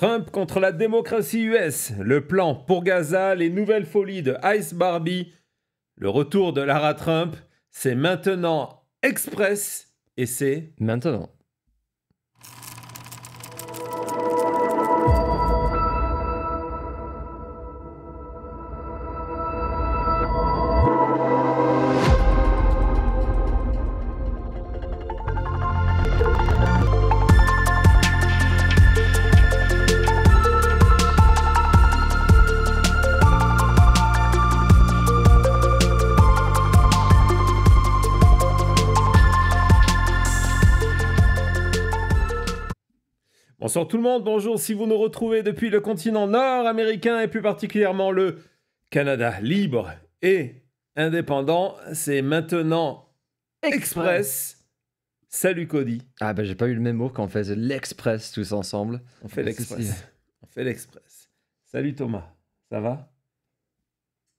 Trump contre la démocratie US, le plan pour Gaza, les nouvelles folies de Ice Barbie, le retour de Lara Trump, c'est maintenant Express et c'est maintenant. Bonsoir tout le monde, bonjour si vous nous retrouvez depuis le continent nord-américain et plus particulièrement le Canada libre et indépendant, c'est maintenant Express. Salut Cody. Ah bah j'ai pas eu le même mot quand on faisait l'Express tous ensemble. On fait l'Express. On fait l'Express. Salut Thomas, ça va?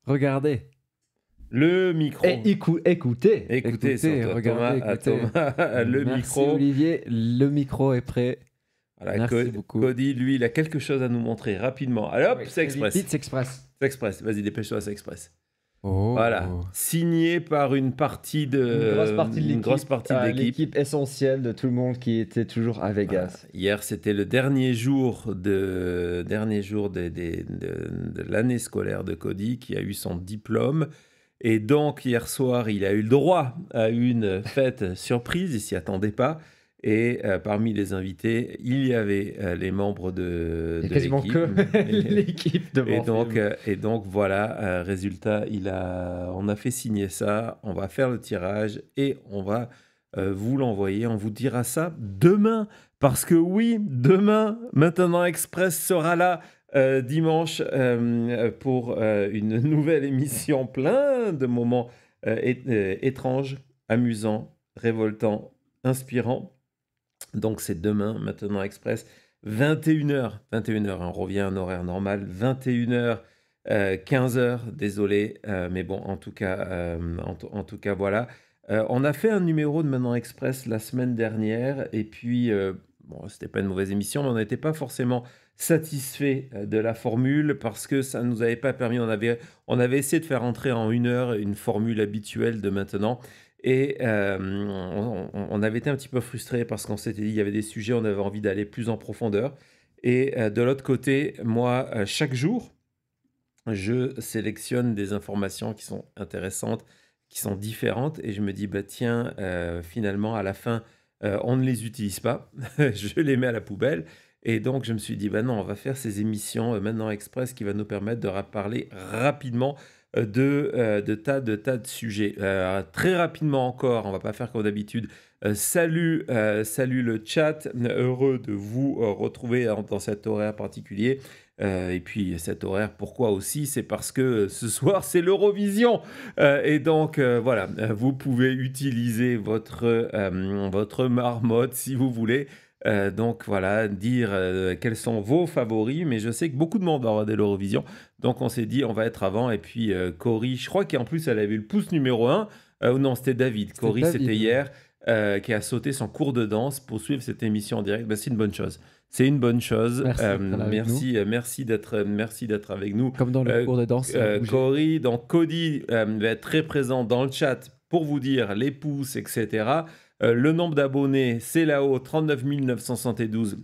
Regardez. Le micro. Et écoutez, regardez, Thomas, le Merci micro. Olivier, le micro est prêt. Voilà, Merci beaucoup. Cody, lui, il a quelque chose à nous montrer rapidement. Allez hop, Oui, c'est Express. Vite, c'est Express. C'est Express, vas-y, dépêche-toi, c'est Express. Oh. Voilà, signé par une partie de... Une grosse partie de l'équipe. l'équipe. L'équipe essentielle de tout le monde qui était toujours à Vegas. Voilà. Hier, c'était le dernier jour de l'année scolaire de Cody, qui a eu son diplôme. Et donc, hier soir, il a eu le droit à une fête surprise, il s'y attendait pas. Et parmi les invités, il y avait les membres de quasiment l'équipe. que l'équipe de Et donc voilà, résultat, on a fait signer ça, on va faire le tirage et on va vous l'envoyer. On vous dira ça demain, parce que oui, demain, Maintenant Express sera là dimanche pour une nouvelle émission, plein de moments étranges, amusants, révoltants, inspirants. Donc c'est demain, Maintenant Express, 21h, on revient à un horaire normal, 21h, 15h, désolé, mais bon, en tout cas, voilà. On a fait un numéro de Maintenant Express la semaine dernière, et puis, bon, c'était pas une mauvaise émission, mais on n'était pas forcément satisfait de la formule, parce que ça ne nous avait pas permis, on avait essayé de faire entrer en 1 heure une formule habituelle de Maintenant. Et on avait été un petit peu frustrés parce qu'on s'était dit qu'il y avait des sujets, on avait envie d'aller plus en profondeur. Et de l'autre côté, moi, chaque jour, je sélectionne des informations qui sont intéressantes, qui sont différentes. Et je me dis, bah, tiens, finalement, à la fin, on ne les utilise pas. Je les mets à la poubelle. Et donc, je me suis dit, bah non, on va faire ces émissions Maintenant Express qui va nous permettre de parler rapidement de tas de sujets. Très rapidement encore, on va pas faire comme d'habitude. Salut le chat, heureux de vous retrouver dans cet horaire particulier. Et puis cet horaire, pourquoi aussi? C'est parce que ce soir, c'est l'Eurovision. Et donc, voilà, vous pouvez utiliser votre marmotte si vous voulez. Donc voilà, dire quels sont vos favoris, mais je sais que beaucoup de monde va regarder l'Eurovision, donc on s'est dit on va être avant. Et puis Cory, je crois qu'en plus elle avait eu le pouce numéro 1, non c'était David, Cory c'était hier, qui a sauté son cours de danse pour suivre cette émission en direct. C'est une bonne chose. C'est une bonne chose. Merci d'être avec nous. Comme dans le cours de danse. Cory, donc Cody va être très présent dans le chat pour vous dire les pouces, etc. Le nombre d'abonnés, c'est là-haut, 39 972.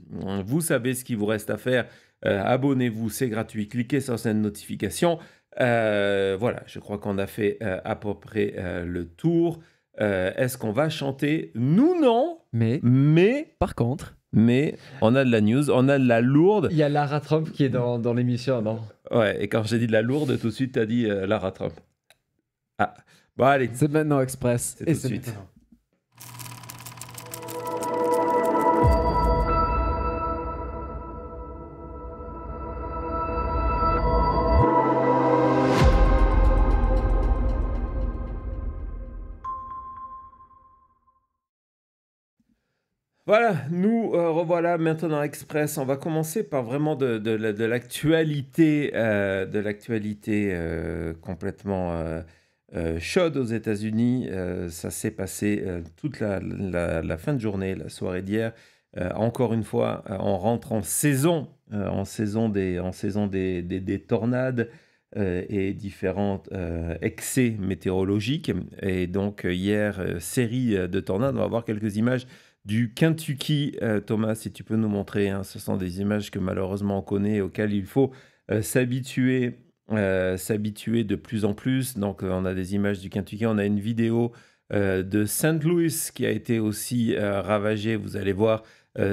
Vous savez ce qu'il vous reste à faire. Abonnez-vous, c'est gratuit. Cliquez sur cette notification. Voilà, je crois qu'on a fait à peu près le tour. Est-ce qu'on va chanter? Nous, non. Mais par contre... Mais on a de la news, on a de la lourde. Il y a Lara Trump qui est dans l'émission, non? Ouais, et quand j'ai dit de la lourde, tout de suite, tu as dit Lara Trump. Ah, bon, allez. C'est Maintenant Express. C'est tout de suite. Maintenant. Voilà, nous revoilà Maintenant Express. On va commencer par vraiment de l'actualité, complètement chaude aux États-Unis. Ça s'est passé toute la fin de journée, la soirée d'hier. Encore une fois, on rentre en saison des tornades et différents excès météorologiques. Et donc, hier, série de tornades. On va voir quelques images du Kentucky. Thomas, si tu peux nous montrer, hein, ce sont des images que malheureusement on connaît, auxquelles il faut s'habituer de plus en plus. Donc, on a des images du Kentucky. On a une vidéo de Saint Louis qui a été aussi ravagée. Vous allez voir,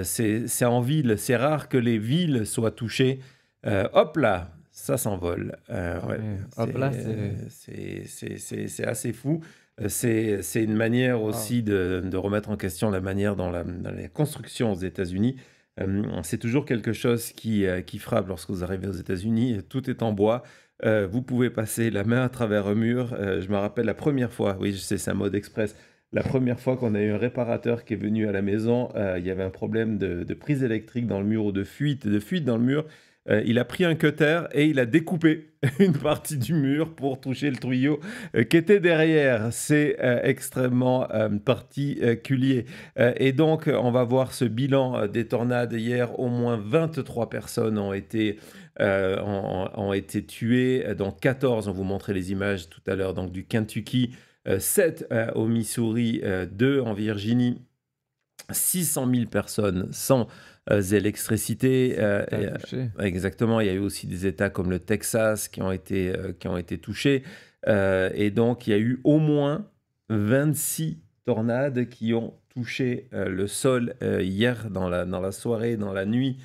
c'est en ville. C'est rare que les villes soient touchées. Hop là, ça s'envole. Ouais, Ouais. Hop là, c'est assez fou. C'est une manière Wow. aussi de remettre en question la manière dans la construction aux États-Unis. C'est toujours quelque chose qui frappe lorsque vous arrivez aux États-Unis. Tout est en bois. Vous pouvez passer la main à travers un mur. Je me rappelle la première fois, oui, je sais, c'est un mode express. La première fois qu'on a eu un réparateur qui est venu à la maison, il y avait un problème de prise électrique dans le mur ou de fuite dans le mur. Il a pris un cutter et il a découpé une partie du mur pour toucher le tuyau qui était derrière. C'est extrêmement particulier. Et donc, on va voir ce bilan des tornades. Hier, au moins 23 personnes ont été tuées, donc 14, on vous montrait les images tout à l'heure, donc du Kentucky, 7 au Missouri, 2 en Virginie, 600 000 personnes sans électricité. Exactement, il y a eu aussi des États comme le Texas qui ont été touchés. Et donc, il y a eu au moins 26 tornades qui ont touché le sol hier dans la soirée, dans la nuit.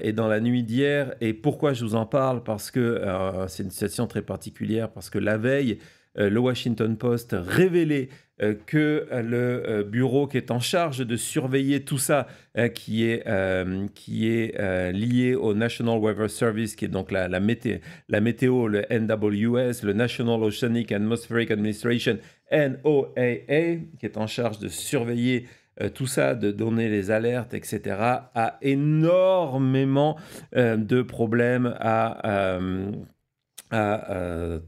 Et dans la nuit d'hier. Et pourquoi je vous en parle? Parce que c'est une situation très particulière, parce que la veille, le Washington Post révélait que le bureau qui est en charge de surveiller tout ça, qui est lié au National Weather Service, qui est donc la météo, le NWS, le National Oceanic and Atmospheric Administration, NOAA, qui est en charge de surveiller tout ça, de donner les alertes, etc., a énormément de problèmes à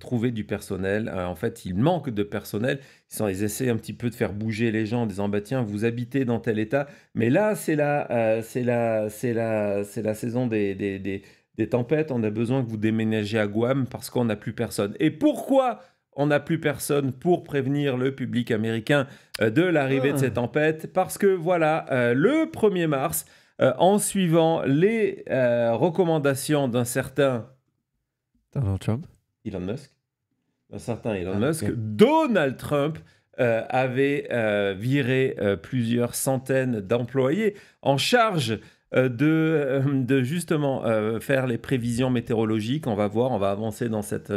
trouver du personnel. En fait, il manque de personnel. Ils essaient un petit peu de faire bouger les gens en disant bah, tiens, vous habitez dans tel état. Mais là, c'est la saison des tempêtes. On a besoin que vous déménagiez à Guam parce qu'on n'a plus personne. Et pourquoi on n'a plus personne pour prévenir le public américain de l'arrivée de ces tempêtes? Parce que voilà, le 1er mars, en suivant les recommandations d'un certain Donald Trump. Elon Musk, Donald Trump avait viré plusieurs centaines d'employés en charge de justement faire les prévisions météorologiques. On va voir, on va avancer dans cette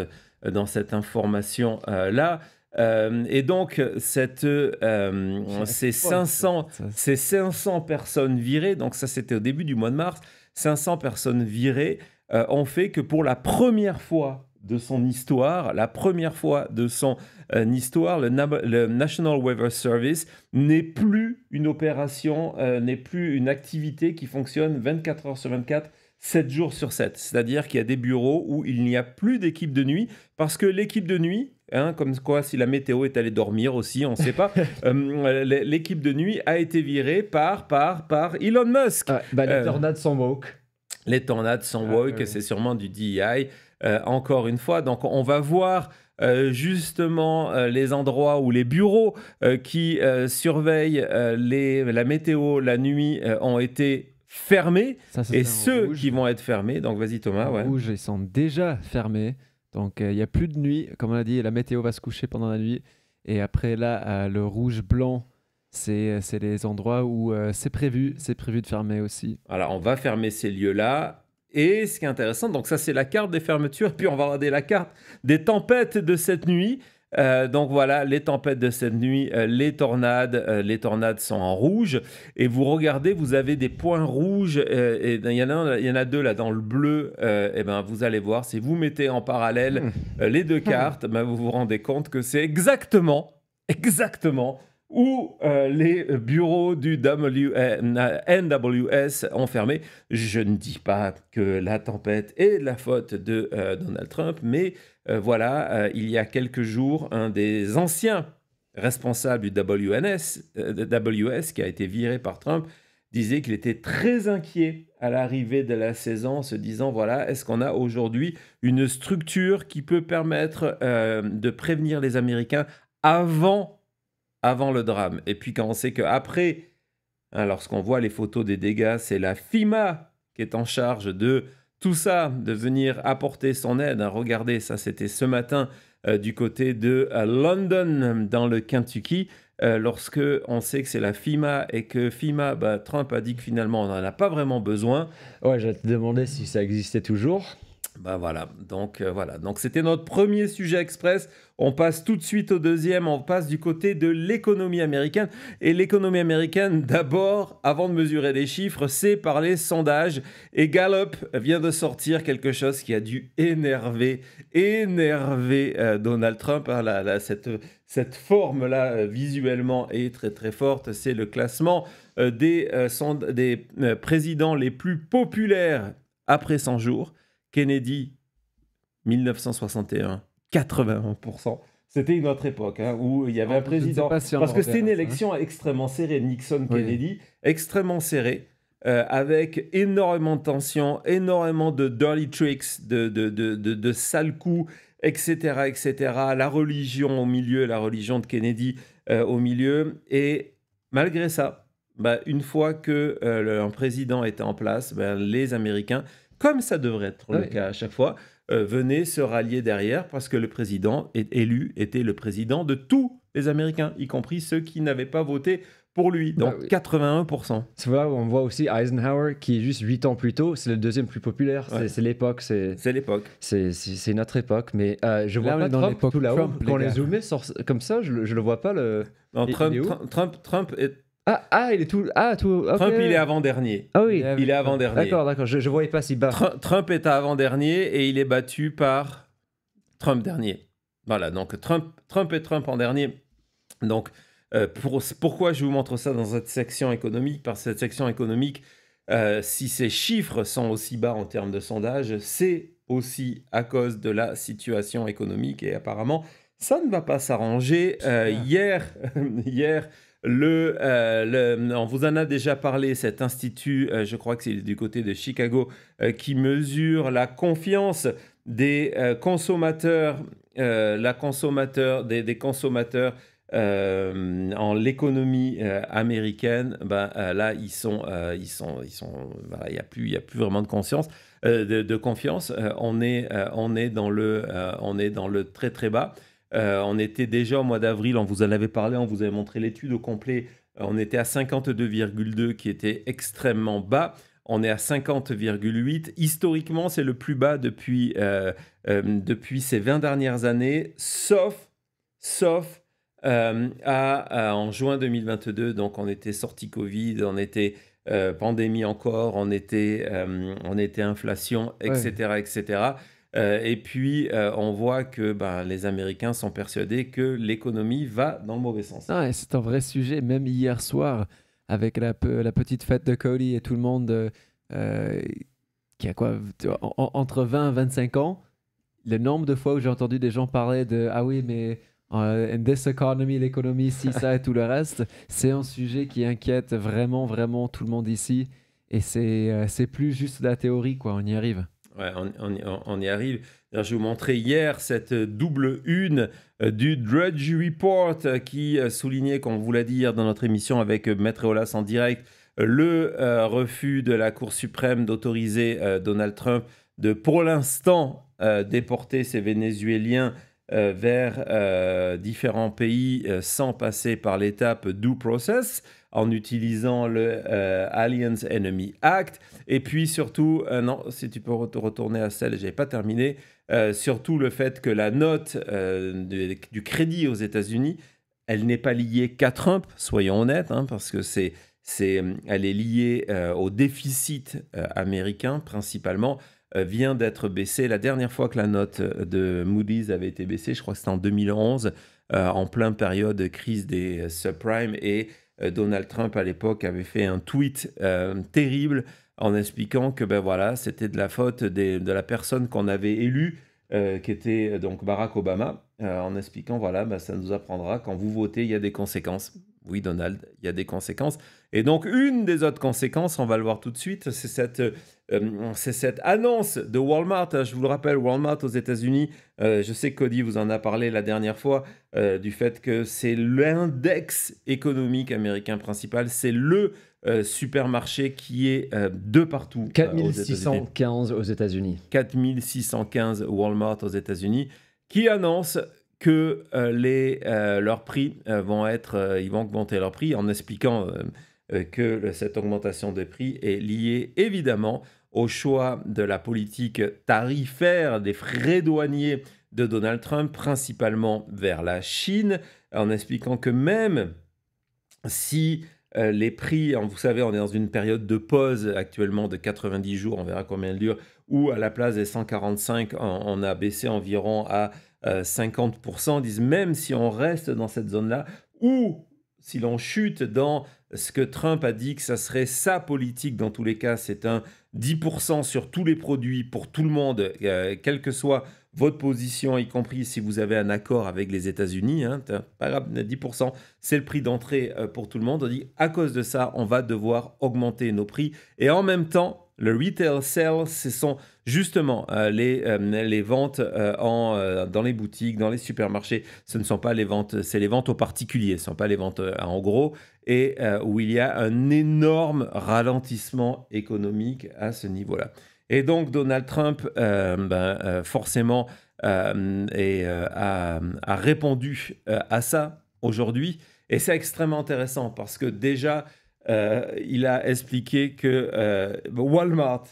information-là. Et donc, ces 500 personnes virées, donc ça c'était au début du mois de mars, 500 personnes virées ont fait que pour la première fois de son histoire, le National Weather Service n'est plus une opération, n'est plus une activité qui fonctionne 24 heures sur 24, 7 jours sur 7. C'est-à-dire qu'il y a des bureaux où il n'y a plus d'équipe de nuit, parce que l'équipe de nuit, comme quoi si la météo est allée dormir aussi, on ne sait pas, l'équipe de nuit a été virée par Elon Musk. Les tornades sont woke. Les tornades sont woke, c'est sûrement du DEI. Encore une fois, donc on va voir justement les endroits où les bureaux qui surveillent la météo la nuit ont été fermés, et ceux qui vont être fermés, donc vas-y Thomas. Rouge, ils sont déjà fermés, donc il n'y a plus de nuit, comme on a dit, la météo va se coucher pendant la nuit, et après là, le rouge-blanc, c'est les endroits où c'est prévu de fermer aussi. Alors, on va fermer ces lieux-là. Et ce qui est intéressant, donc ça, c'est la carte des fermetures. Puis, on va regarder la carte des tempêtes de cette nuit. Donc, voilà, les tempêtes de cette nuit, les tornades sont en rouge. Et vous regardez, vous avez des points rouges. Et il y en a deux là dans le bleu. Et ben, vous allez voir, si vous mettez en parallèle les deux cartes, ben, vous vous rendez compte que c'est exactement où les bureaux du NWS ont fermé. Je ne dis pas que la tempête est la faute de Donald Trump, mais voilà, il y a quelques jours, un des anciens responsables du WS qui a été viré par Trump disait qu'il était très inquiet à l'arrivée de la saison, en se disant, voilà, est-ce qu'on a aujourd'hui une structure qui peut permettre de prévenir les Américains avant le drame. Et puis quand on sait qu'après, hein, lorsqu'on voit les photos des dégâts, c'est la FEMA qui est en charge de tout ça, de venir apporter son aide. Hein. Regardez, ça c'était ce matin du côté de London, dans le Kentucky, lorsque on sait que c'est la FEMA et que FEMA, Trump a dit que finalement on n'en a pas vraiment besoin. Ouais, j'allais te demander si ça existait toujours. Voilà, donc c'était notre premier sujet express. On passe tout de suite au deuxième, on passe du côté de l'économie américaine. Et l'économie américaine, d'abord, avant de mesurer les chiffres, c'est par les sondages. Et Gallup vient de sortir quelque chose qui a dû énerver Donald Trump. Hein, cette forme-là, visuellement, est très très forte. C'est le classement des présidents les plus populaires après 100 jours. Kennedy, 1961, 81%. C'était une autre époque hein, où il y avait un président. Parce que c'était une élection extrêmement serrée. Nixon-Kennedy, extrêmement serrée, avec énormément de tensions, énormément de dirty tricks, de sales coups, etc., etc. La religion au milieu, la religion de Kennedy au milieu. Et malgré ça, une fois qu'un président était en place, les Américains, comme ça devrait être le cas à chaque fois, venaient se rallier derrière parce que le président élu était le président de tous les Américains, y compris ceux qui n'avaient pas voté pour lui. Donc 81%. C'est là où on voit aussi Eisenhower qui est juste 8 ans plus tôt, c'est le deuxième plus populaire. Ouais. C'est l'époque. C'est l'époque. C'est notre époque. Mais je vois pas Trump tout là-haut. Quand on les zoomait comme ça, je le vois pas. Non, Trump est... il est tout. Okay. Trump, il est avant-dernier. Ah oui. Il est avant-dernier. D'accord. Je voyais pas si bas. Trump est avant-dernier et il est battu par Trump dernier. Voilà, donc Trump est Trump en dernier. Donc, pourquoi je vous montre ça dans cette section économique? Parce que cette section économique, si ces chiffres sont aussi bas en termes de sondage, c'est aussi à cause de la situation économique et apparemment, ça ne va pas s'arranger. Hier, on vous en a déjà parlé, cet institut, je crois que c'est du côté de Chicago, qui mesure la confiance des consommateurs, des consommateurs en l'économie américaine. Là, il y a plus vraiment de conscience, de confiance. On est dans le très très bas. On était déjà au mois d'avril, on vous en avait parlé, on vous avait montré l'étude au complet. On était à 52,2 qui était extrêmement bas. On est à 50,8. Historiquement, c'est le plus bas depuis ces 20 dernières années, sauf en juin 2022. Donc, on était sorti Covid, on était pandémie encore, on était inflation, etc., etc. Et puis, on voit que les Américains sont persuadés que l'économie va dans le mauvais sens. Et c'est un vrai sujet. Même hier soir, avec la petite fête de Cody et tout le monde qui a quoi, entre 20 et 25 ans, le nombre de fois où j'ai entendu des gens parler de « Ah oui, mais in this economy, l'économie, si, ça et tout le reste », c'est un sujet qui inquiète vraiment, vraiment tout le monde ici. Et c'est plus juste de la théorie, quoi. On y arrive. Ouais, on y arrive. Alors, je vous montrais hier cette double une du Drudge Report qui soulignait, comme on vous l'a dit hier dans notre émission avec Maître Eolas en direct, le refus de la Cour suprême d'autoriser Donald Trump de, pour l'instant, déporter ces Vénézuéliens vers différents pays sans passer par l'étape due process, en utilisant le Aliens Enemy Act. Et puis surtout, non, si tu peux retourner à celle, je n'avais pas terminé, surtout le fait que la note du crédit aux États-Unis, elle n'est pas liée qu'à Trump, soyons honnêtes, hein, parce que elle est liée au déficit américain principalement, vient d'être baissée. La dernière fois que la note de Moody's avait été baissée, je crois que c'était en 2011, en plein période de crise des subprimes, et Donald Trump, à l'époque, avait fait un tweet terrible en expliquant que c'était de la faute de la personne qu'on avait élue, qui était donc Barack Obama, en expliquant, ça nous apprendra, quand vous votez, il y a des conséquences. Oui, Donald, il y a des conséquences. Et donc, une des autres conséquences, on va le voir tout de suite, c'est cette annonce de Walmart. Je vous le rappelle, Walmart aux États-Unis, je sais que Cody vous en a parlé la dernière fois, du fait que c'est l'index économique américain principal, c'est le supermarché qui est de partout. 4615 aux États-Unis. 4615 Walmart aux États-Unis, qui annonce que leurs prix ils vont augmenter leurs prix en expliquant que cette augmentation des prix est liée évidemment au choix de la politique tarifaire des frais douaniers de Donald Trump, principalement vers la Chine, en expliquant que même si les prix, vous savez, on est dans une période de pause actuellement de 90 jours, on verra combien elle dure, où à la place des 145, on a baissé environ à 50%, disent même si on reste dans cette zone-là, ou si l'on chute dans ce que Trump a dit que ça serait sa politique, dans tous les cas, c'est un 10% sur tous les produits pour tout le monde, quelle que soit votre position, y compris si vous avez un accord avec les États-Unis, pas grave, 10%, c'est le prix d'entrée pour tout le monde. On dit, à cause de ça, on va devoir augmenter nos prix. Et en même temps, le retail sales, ce sont justement les ventes dans les boutiques, dans les supermarchés. Ce ne sont pas les ventes, c'est les ventes aux particuliers, ce ne sont pas les ventes en gros, et où il y a un énorme ralentissement économique à ce niveau-là. Et donc Donald Trump, forcément, a répondu à ça aujourd'hui. Et c'est extrêmement intéressant parce que déjà, il a expliqué que Walmart,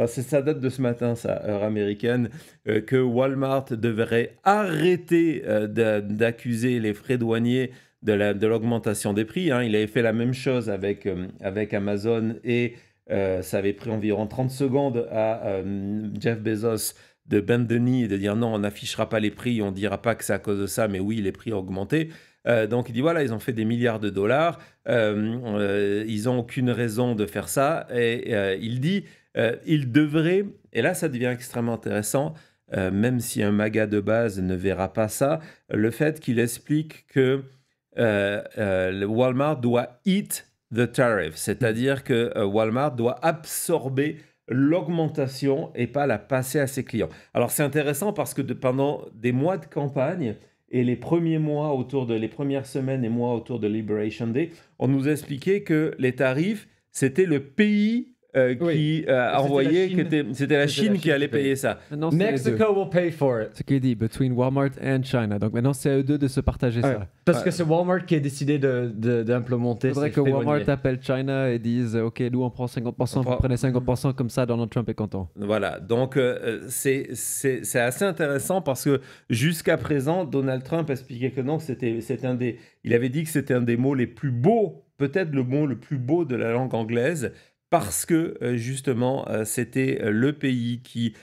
ça date de ce matin, ça, heure américaine, que Walmart devrait arrêter d'accuser les frais douaniers de l'augmentation des prix. Il avait fait la même chose avec Amazon et ça avait pris environ 30 secondes à Jeff Bezos de bendre the knee et de dire non, on n'affichera pas les prix, on ne dira pas que c'est à cause de ça, mais oui, les prix ont augmenté. Donc il dit voilà, ils ont fait des milliards de dollars, ils n'ont aucune raison de faire ça, et il dit ils devraient, et là ça devient extrêmement intéressant, même si un MAGA de base ne verra pas ça, le fait qu'il explique que le Walmart doit eat the tariff, c'est-à-dire que Walmart doit absorber l'augmentation et pas la passer à ses clients. Alors c'est intéressant parce que pendant des mois de campagne et les premiers mois les premières semaines et mois autour de Liberation Day, on nous expliquait que les tarifs, c'était le pays qui a envoyé, c'était la Chine qui allait payer ça. Mexico will pay for it. Ce qu'il dit, between Walmart and China. Donc maintenant, c'est à eux deux de se partager ça. Parce que c'est Walmart qui a décidé d'implémenter. Il faudrait que Walmart appelle China et dise OK, nous on prend 50%, vous prenez 50%, comme ça Donald Trump est content. Voilà, donc c'est assez intéressant parce que jusqu'à présent, Donald Trump expliquait que non, il avait dit que c'était un des mots les plus beaux, peut-être le mot le plus beau de la langue anglaise, parce que justement, c'était le pays qui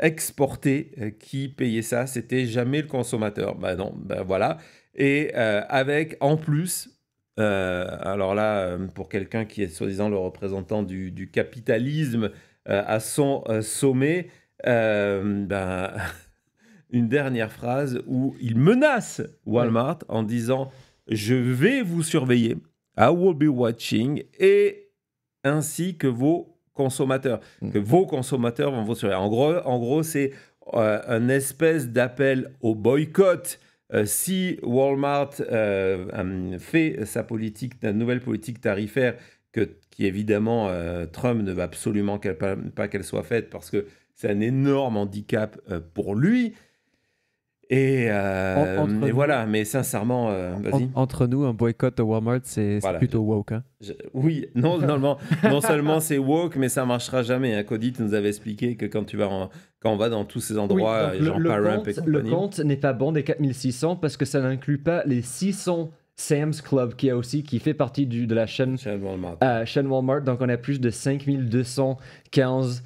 exportait, qui payait ça. C'était jamais le consommateur. Non, voilà. Et avec, en plus, alors là, pour quelqu'un qui est soi-disant le représentant du capitalisme à son sommet, une dernière phrase où il menace Walmart en disant « Je vais vous surveiller, I will be watching » et ainsi que vos consommateurs, que vos consommateurs vont vous surveiller. En gros, c'est un espèce d'appel au boycott. Si Walmart fait sa nouvelle politique tarifaire, qui évidemment Trump ne veut absolument pas qu'elle soit faite parce que c'est un énorme handicap pour lui. Et voilà, mais sincèrement, vas-y. Entre nous, un boycott de Walmart, c'est plutôt woke. Hein? Oui, non seulement c'est woke, mais ça ne marchera jamais. Cody nous avait expliqué que quand on va dans tous ces endroits, genre Paramp et compagnie. Le compte n'est pas bon des 4600 parce que ça n'inclut pas les 600 Sam's Club qui fait partie de la chaîne Walmart. Donc on a plus de 5215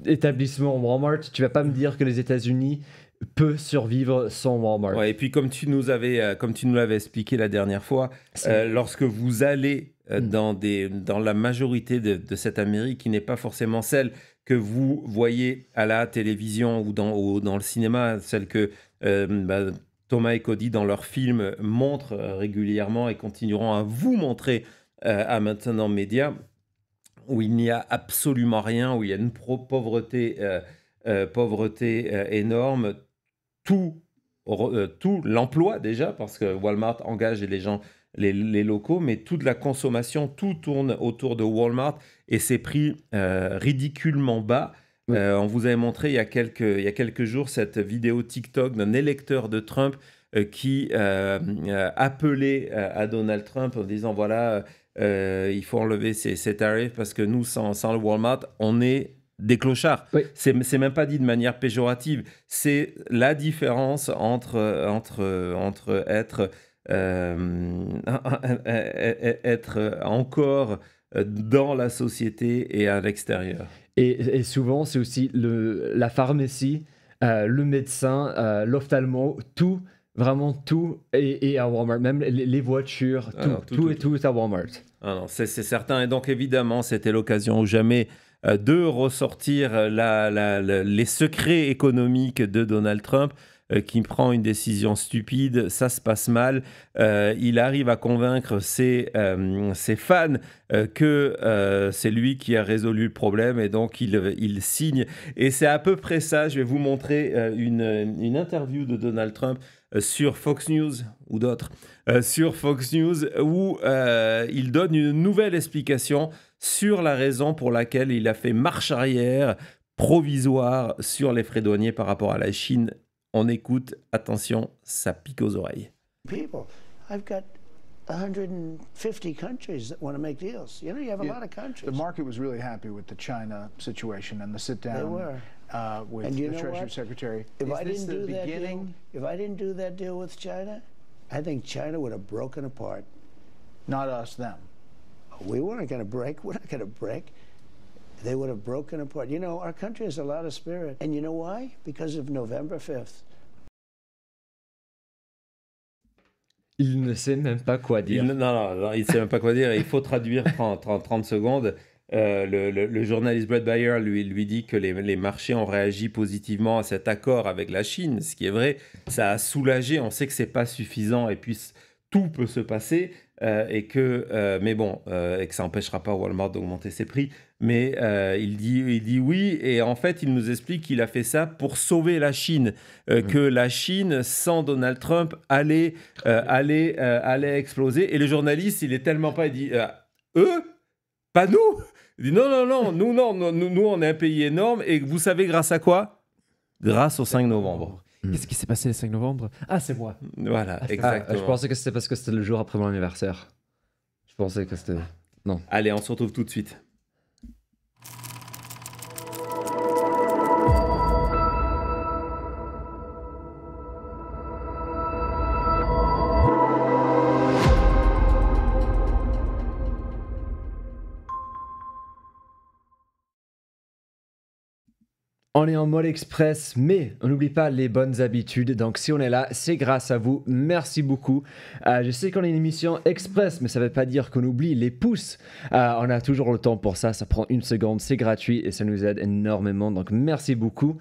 établissements Walmart. Tu vas pas me dire que les États-Unis peut survivre sans Walmart. Et puis comme tu nous l'avais expliqué la dernière fois, lorsque vous allez dans la majorité de cette Amérique qui n'est pas forcément celle que vous voyez à la télévision ou dans le cinéma, celle que Thomas et Cody, dans leurs films, montrent régulièrement et continueront à vous montrer à Maintenant Média, où il n'y a absolument rien, où il y a une pauvreté énorme, tout l'emploi déjà, parce que Walmart engage les gens, les locaux, mais toute la consommation, tout tourne autour de Walmart et c'est prix ridiculement bas. Oui. On vous avait montré il y a quelques jours cette vidéo TikTok d'un électeur de Trump qui appelait à Donald Trump en disant voilà, il faut enlever ces tarifs parce que nous, sans le Walmart, on est des clochards. Oui. C'est même pas dit de manière péjorative. C'est la différence entre être encore dans la société et à l'extérieur. Et souvent, c'est aussi la pharmacie, le médecin, l'ophtalmo, tout, vraiment tout est à Walmart. Même les voitures, tout est à Walmart. Ah non, c'est certain. Et donc, évidemment, c'était l'occasion ou jamais de ressortir les secrets économiques de Donald Trump, qui prend une décision stupide, ça se passe mal. Il arrive à convaincre ses fans que c'est lui qui a résolu le problème et donc il signe. Et c'est à peu près ça. Je vais vous montrer une interview de Donald Trump sur Fox News ou d'autres, sur Fox News où il donne une nouvelle explication sur la raison pour laquelle il a fait marche arrière provisoire sur les frais douaniers par rapport à la Chine. On écoute, attention, ça pique aux oreilles. People, I've got 150 countries that want to make deals. You know, you have a lot of countries. The market was really happy with the China situation and the sit down. They were. With the Treasury Secretary. If I didn't do that deal with China, I think China would have broken apart. Not us, them. We weren't going to break. We're not going to break. They would have broken apart. You know, our country has a lot of spirit. And you know why? Because of November 5th. Il ne sait même pas quoi dire. Il ne sait même pas quoi dire. Il faut traduire 30 secondes. Le journaliste Brett Baer lui dit que les marchés ont réagi positivement à cet accord avec la Chine, ce qui est vrai. Ça a soulagé. On sait que ce n'est pas suffisant et puis tout peut se passer. Et que ça n'empêchera pas Walmart d'augmenter ses prix. Mais il dit oui, et en fait, il nous explique qu'il a fait ça pour sauver la Chine, que la Chine, sans Donald Trump, allait exploser. Et le journaliste, il est tellement pas, il dit eux, pas nous. Il dit non, nous, on est un pays énorme, et vous savez grâce à quoi? Grâce au 5 novembre. Qu'est-ce qui s'est passé le 5 novembre? Ah, c'est moi. Voilà, exactement. Je pensais que c'était parce que c'était le jour après mon anniversaire. Je pensais que c'était... Non. Allez, on se retrouve tout de suite. On est en mode express, mais on n'oublie pas les bonnes habitudes. Donc, si on est là, c'est grâce à vous. Merci beaucoup. Je sais qu'on est une émission express, mais ça ne veut pas dire qu'on oublie les pouces. On a toujours le temps pour ça. Ça prend 1 seconde, c'est gratuit et ça nous aide énormément. Donc, merci beaucoup.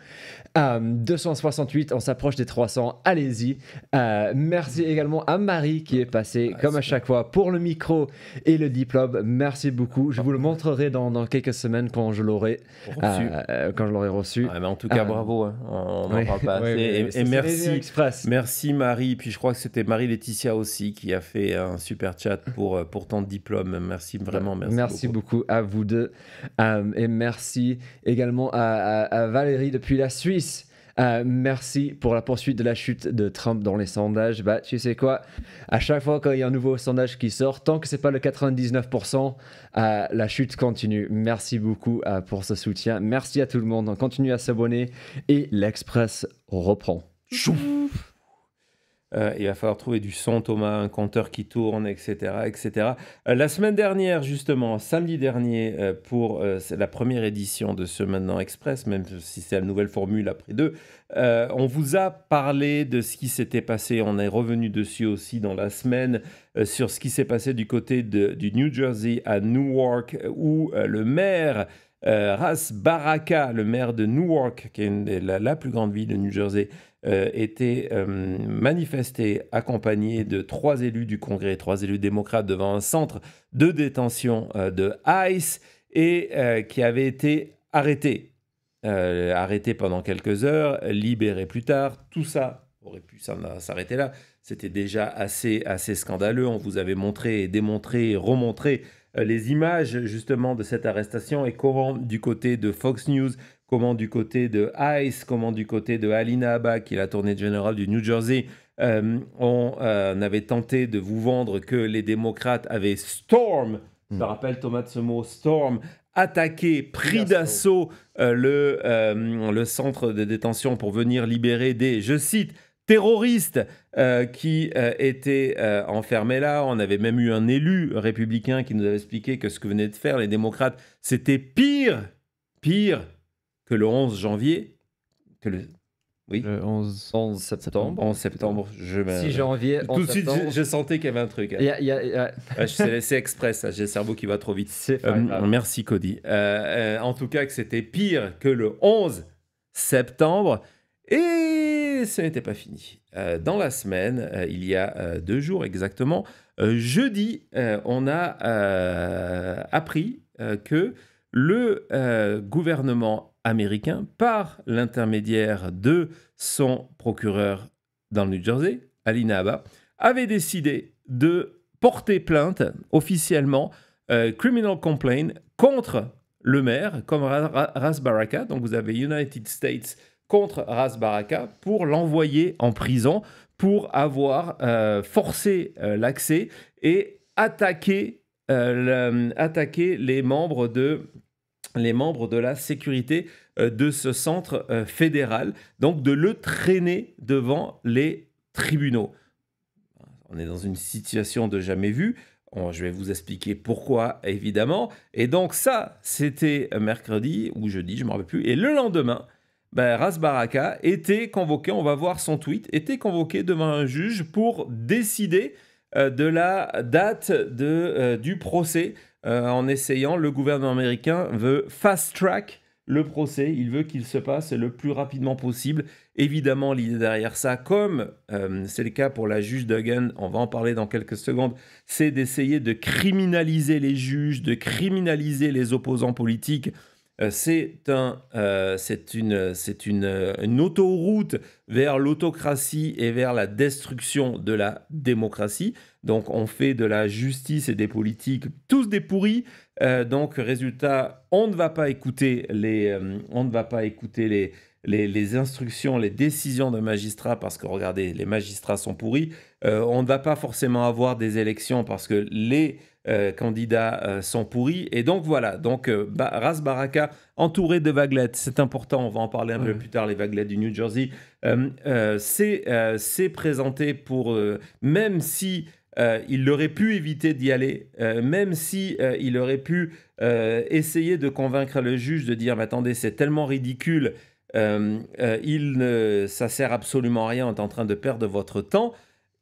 268, on s'approche des 300. Allez-y. Merci également à Marie qui est passée, comme à chaque fois, pour le micro et le diplôme. Merci beaucoup. Je vous le montrerai dans quelques semaines quand je l'aurai reçu. Mais en tout cas, bravo, hein. On n'en parle pas assez. Et merci Marie. Puis je crois que c'était Marie-Laetitia aussi qui a fait un super chat pour ton diplôme. Merci vraiment, merci beaucoup à vous deux. Et merci également à Valérie depuis la Suisse. Merci pour la poursuite de la chute de Trump dans les sondages. Tu sais quoi, à chaque fois qu'il y a un nouveau sondage qui sort, tant que c'est pas le 99%, la chute continue. Merci beaucoup pour ce soutien. Merci à tout le monde. On continue à s'abonner et l'Express reprend. Il va falloir trouver du son, Thomas, un compteur qui tourne, etc. La semaine dernière, justement, samedi dernier, pour la première édition de ce Maintenant Express, même si c'est la nouvelle formule après 2, on vous a parlé de ce qui s'était passé. On est revenu dessus aussi dans la semaine sur ce qui s'est passé du côté du New Jersey à Newark, où le maire Ras Baraka, le maire de Newark, qui est la plus grande ville de New Jersey, était manifesté, accompagné de 3 élus du Congrès, 3 élus démocrates devant un centre de détention de ICE et qui avait été arrêté. Arrêté pendant quelques heures, libéré plus tard. Tout ça aurait pu s'arrêter là. C'était déjà assez scandaleux. On vous avait montré et démontré et remontré les images justement de cette arrestation et comment du côté de Fox News, comment du côté de ICE, comment du côté de Alina Habba, qui est la tournée générale du New Jersey, on avait tenté de vous vendre que les démocrates avaient storm, je te rappelle Thomas de ce mot, storm, attaqué, pris d'assaut le centre de détention pour venir libérer des, je cite, terroristes qui étaient enfermés là. On avait même eu un élu républicain qui nous avait expliqué que ce que venaient de faire les démocrates, c'était pire que le 11 janvier, que le... Oui. Le 11 septembre. 11 septembre. 6 janvier, 11 tout de suite, septembre. je sentais qu'il y avait un truc. C'est express, j'ai le cerveau qui va trop vite. Merci Cody. En tout cas, que c'était pire que le 11 septembre. Et ce n'était pas fini. Dans la semaine, il y a 2 jours exactement, jeudi, on a appris que le gouvernement américain, par l'intermédiaire de son procureur dans le New Jersey, Alina Habba, avait décidé de porter plainte officiellement, criminal complaint, contre le maire, comme Ras Baraka. Donc vous avez United States contre Ras Baraka pour l'envoyer en prison pour avoir forcé l'accès et attaqué les membres de la sécurité de ce centre fédéral, donc de le traîner devant les tribunaux. On est dans une situation de jamais vue. Je vais vous expliquer pourquoi, évidemment. Et donc ça, c'était mercredi ou jeudi, je ne me rappelle plus. Et le lendemain, Ras Baraka était convoqué, on va voir son tweet, était convoqué devant un juge pour décider de la date du procès. En essayant, le gouvernement américain veut fast-track le procès. Il veut qu'il se passe le plus rapidement possible. Évidemment, l'idée derrière ça, comme c'est le cas pour la juge Duggan, on va en parler dans quelques secondes, c'est d'essayer de criminaliser les juges, de criminaliser les opposants politiques. C'est une autoroute vers l'autocratie et vers la destruction de la démocratie. Donc, on fait de la justice et des politiques tous des pourris. Donc, résultat, on ne va pas écouter les instructions, les décisions d'un magistrat parce que, regardez, les magistrats sont pourris. On ne va pas forcément avoir des élections parce que les candidats sont pourris. Et donc, voilà. Donc, Ras Baraka, entouré de vaguelettes, c'est important, on va en parler un peu plus tard, les vaguelettes du New Jersey, c'est présenté pour... même si... il aurait pu éviter d'y aller, même si il aurait pu essayer de convaincre le juge de dire « Mais attendez, c'est tellement ridicule, ça sert absolument à rien, on est en train de perdre votre temps ».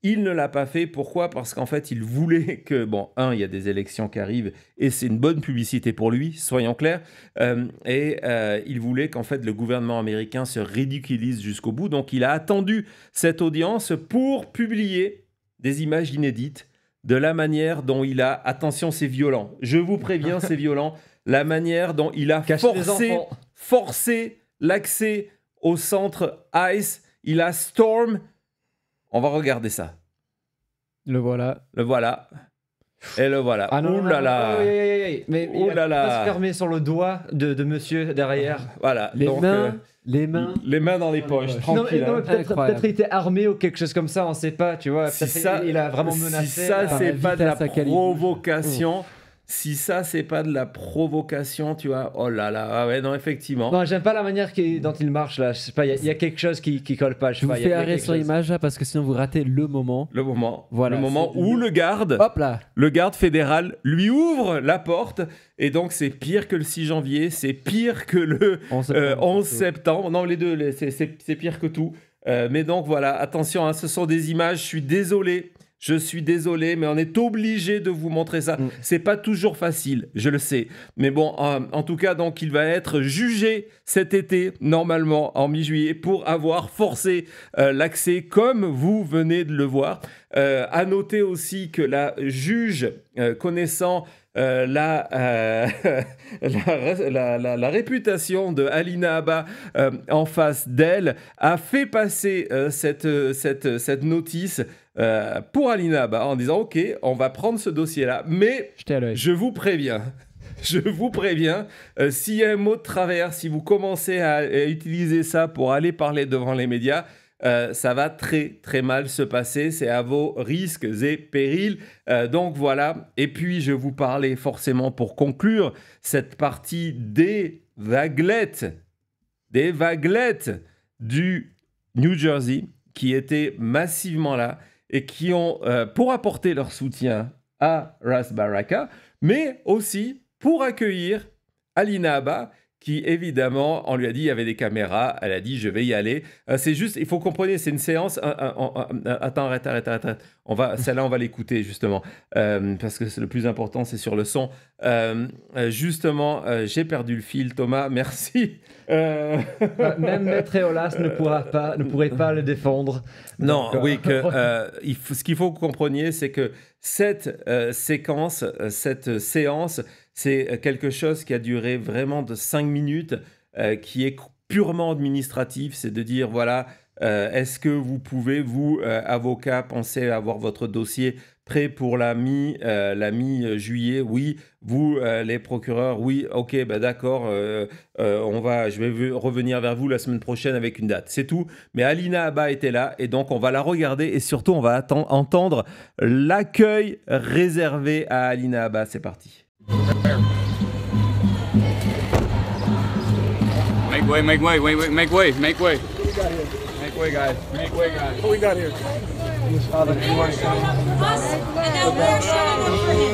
Il ne l'a pas fait. Pourquoi ? Parce qu'en fait, il voulait que... Bon, il y a des élections qui arrivent et c'est une bonne publicité pour lui, soyons clairs. Il voulait qu'en fait, le gouvernement américain se ridiculise jusqu'au bout. Donc, il a attendu cette audience pour publier des images inédites de la manière dont il a... Attention, c'est violent. Je vous préviens, c'est violent. La manière dont il a forcé l'accès au centre ICE. Il a storm... On va regarder ça. Le voilà. Et le voilà. Ah non, ouh là là. Mais il va se fermer sur le doigt de monsieur derrière. Voilà. Les mains dans les poches. Tranquille. Non, peut-être il était armé ou quelque chose comme ça, on ne sait pas, tu vois. Il a vraiment menacé. Si ça, c'est pas de la provocation... Si ça, c'est pas de la provocation, tu vois, oh là là, ah ouais, non, effectivement. Non, j'aime pas la manière dont il marche, là. Je sais pas, il y a quelque chose qui colle pas. Je vous fais arrêter sur l'image, là, parce que sinon vous ratez le moment. Voilà, le moment où le garde fédéral lui ouvre la porte. Et donc, c'est pire que le 6 janvier, c'est pire que le 11 septembre. Non, les deux, c'est pire que tout. Mais donc, voilà, attention, ce sont des images, je suis désolé. Je suis désolé, mais on est obligé de vous montrer ça. C'est pas toujours facile, je le sais. Mais bon, en tout cas, donc, il va être jugé cet été, normalement, en mi-juillet, pour avoir forcé l'accès, comme vous venez de le voir. À noter aussi que la juge, connaissant la réputation de Alina Habba en face d'elle, a fait passer cette notice pour Alina Habba en disant « Ok, on va prendre ce dossier-là, mais je vous préviens. » Je vous préviens, s'il y a un mot de travers, si vous commencez à utiliser ça pour aller parler devant les médias, ça va très très mal se passer, c'est à vos risques et périls. Donc voilà, et puis je vous parlais forcément pour conclure cette partie des vaguelettes du New Jersey qui étaient massivement là et qui ont, pour apporter leur soutien à Ras Baraka, mais aussi pour accueillir Alina Habba, qui évidemment, on lui a dit, il y avait des caméras, elle a dit, je vais y aller. C'est juste, il faut comprendre, c'est une séance... Attends, arrête. Celle-là, on va l'écouter, justement, parce que le plus important, c'est sur le son. Justement, j'ai perdu le fil, Thomas, merci. Même Maître Eolas ne pourrait pas le défendre. Non, oui, ce qu'il faut que vous compreniez, c'est que cette séquence, cette séance, c'est quelque chose qui a duré vraiment de 5 minutes, qui est purement administratif. C'est de dire, voilà, est-ce que vous pouvez, vous, avocat, penser à avoir votre dossier prêt pour la mi-juillet? Oui. Vous, les procureurs? Oui. Ok, d'accord. Je vais revenir vers vous la semaine prochaine avec une date. C'est tout. Mais Alina Habba était là et donc on va la regarder et surtout on va entendre l'accueil réservé à Alina Habba. C'est parti. Make way, make way, make way. Make way, guys. Make way, guys. What we got here? Father, you want to come? Us, and now we're showing up for him.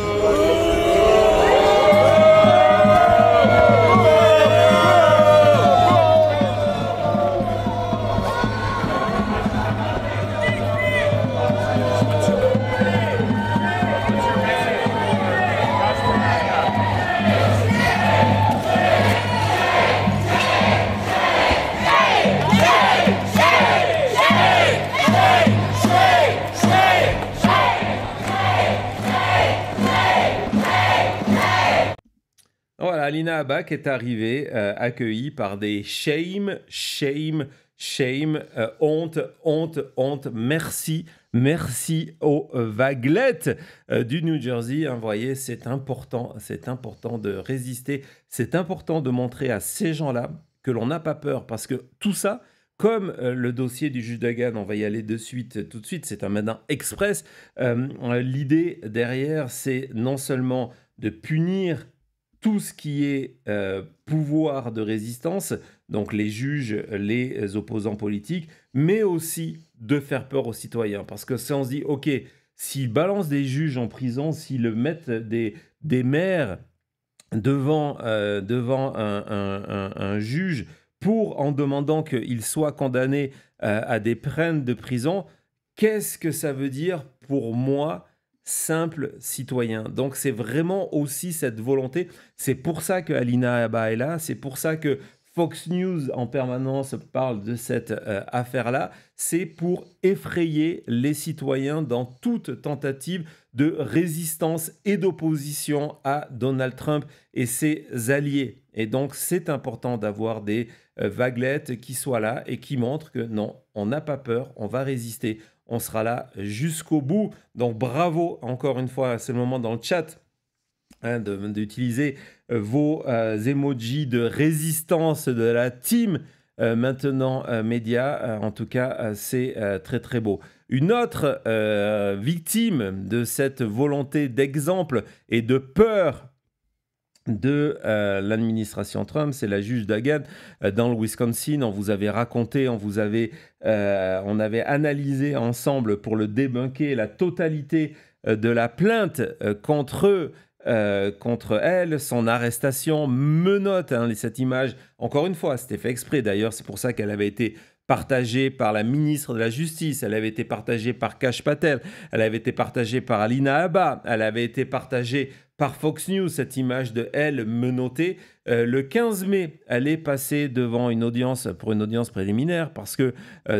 Voilà, Alina Habba qui est arrivée, accueillie par des shame, honte. Merci aux vaguelettes du New Jersey. Vous voyez, c'est important de résister. C'est important de montrer à ces gens-là que l'on n'a pas peur parce que tout ça, comme le dossier du juge Dagan, on va y aller tout de suite, c'est un mandat express. L'idée derrière, c'est non seulement de punir tout ce qui est pouvoir de résistance, donc les juges, les opposants politiques, mais aussi de faire peur aux citoyens. Parce que si on se dit, OK, s'ils balancent des juges en prison, s'ils mettent des maires devant un juge en demandant qu'il soit condamné à des peines de prison, qu'est-ce que ça veut dire pour moi, simple citoyen? Donc c'est vraiment aussi cette volonté. C'est pour ça que Alina Habba est là. C'est pour ça que Fox News en permanence parle de cette affaire-là. C'est pour effrayer les citoyens dans toute tentative de résistance et d'opposition à Donald Trump et ses alliés. Et donc c'est important d'avoir des vaguelettes qui soient là et qui montrent que non, on n'a pas peur, on va résister. On sera là jusqu'au bout. Donc bravo encore une fois, c'est le moment dans le chat d'utiliser vos emojis de résistance de la team maintenant média. En tout cas, c'est très très beau. Une autre victime de cette volonté d'exemple et de peur de l'administration Trump, c'est la juge Dagan dans le Wisconsin. On vous avait raconté, on avait analysé ensemble pour le débunker la totalité de la plainte contre elle, son arrestation, menottes, cette image, encore une fois, c'était fait exprès d'ailleurs, c'est pour ça qu'elle avait été partagée par la ministre de la Justice, elle avait été partagée par Kash Patel, elle avait été partagée par Alina Habba, elle avait été partagée par Fox News, cette image de elle menottée. Le 15 mai, elle est passée devant une audience pour une audience préliminaire parce que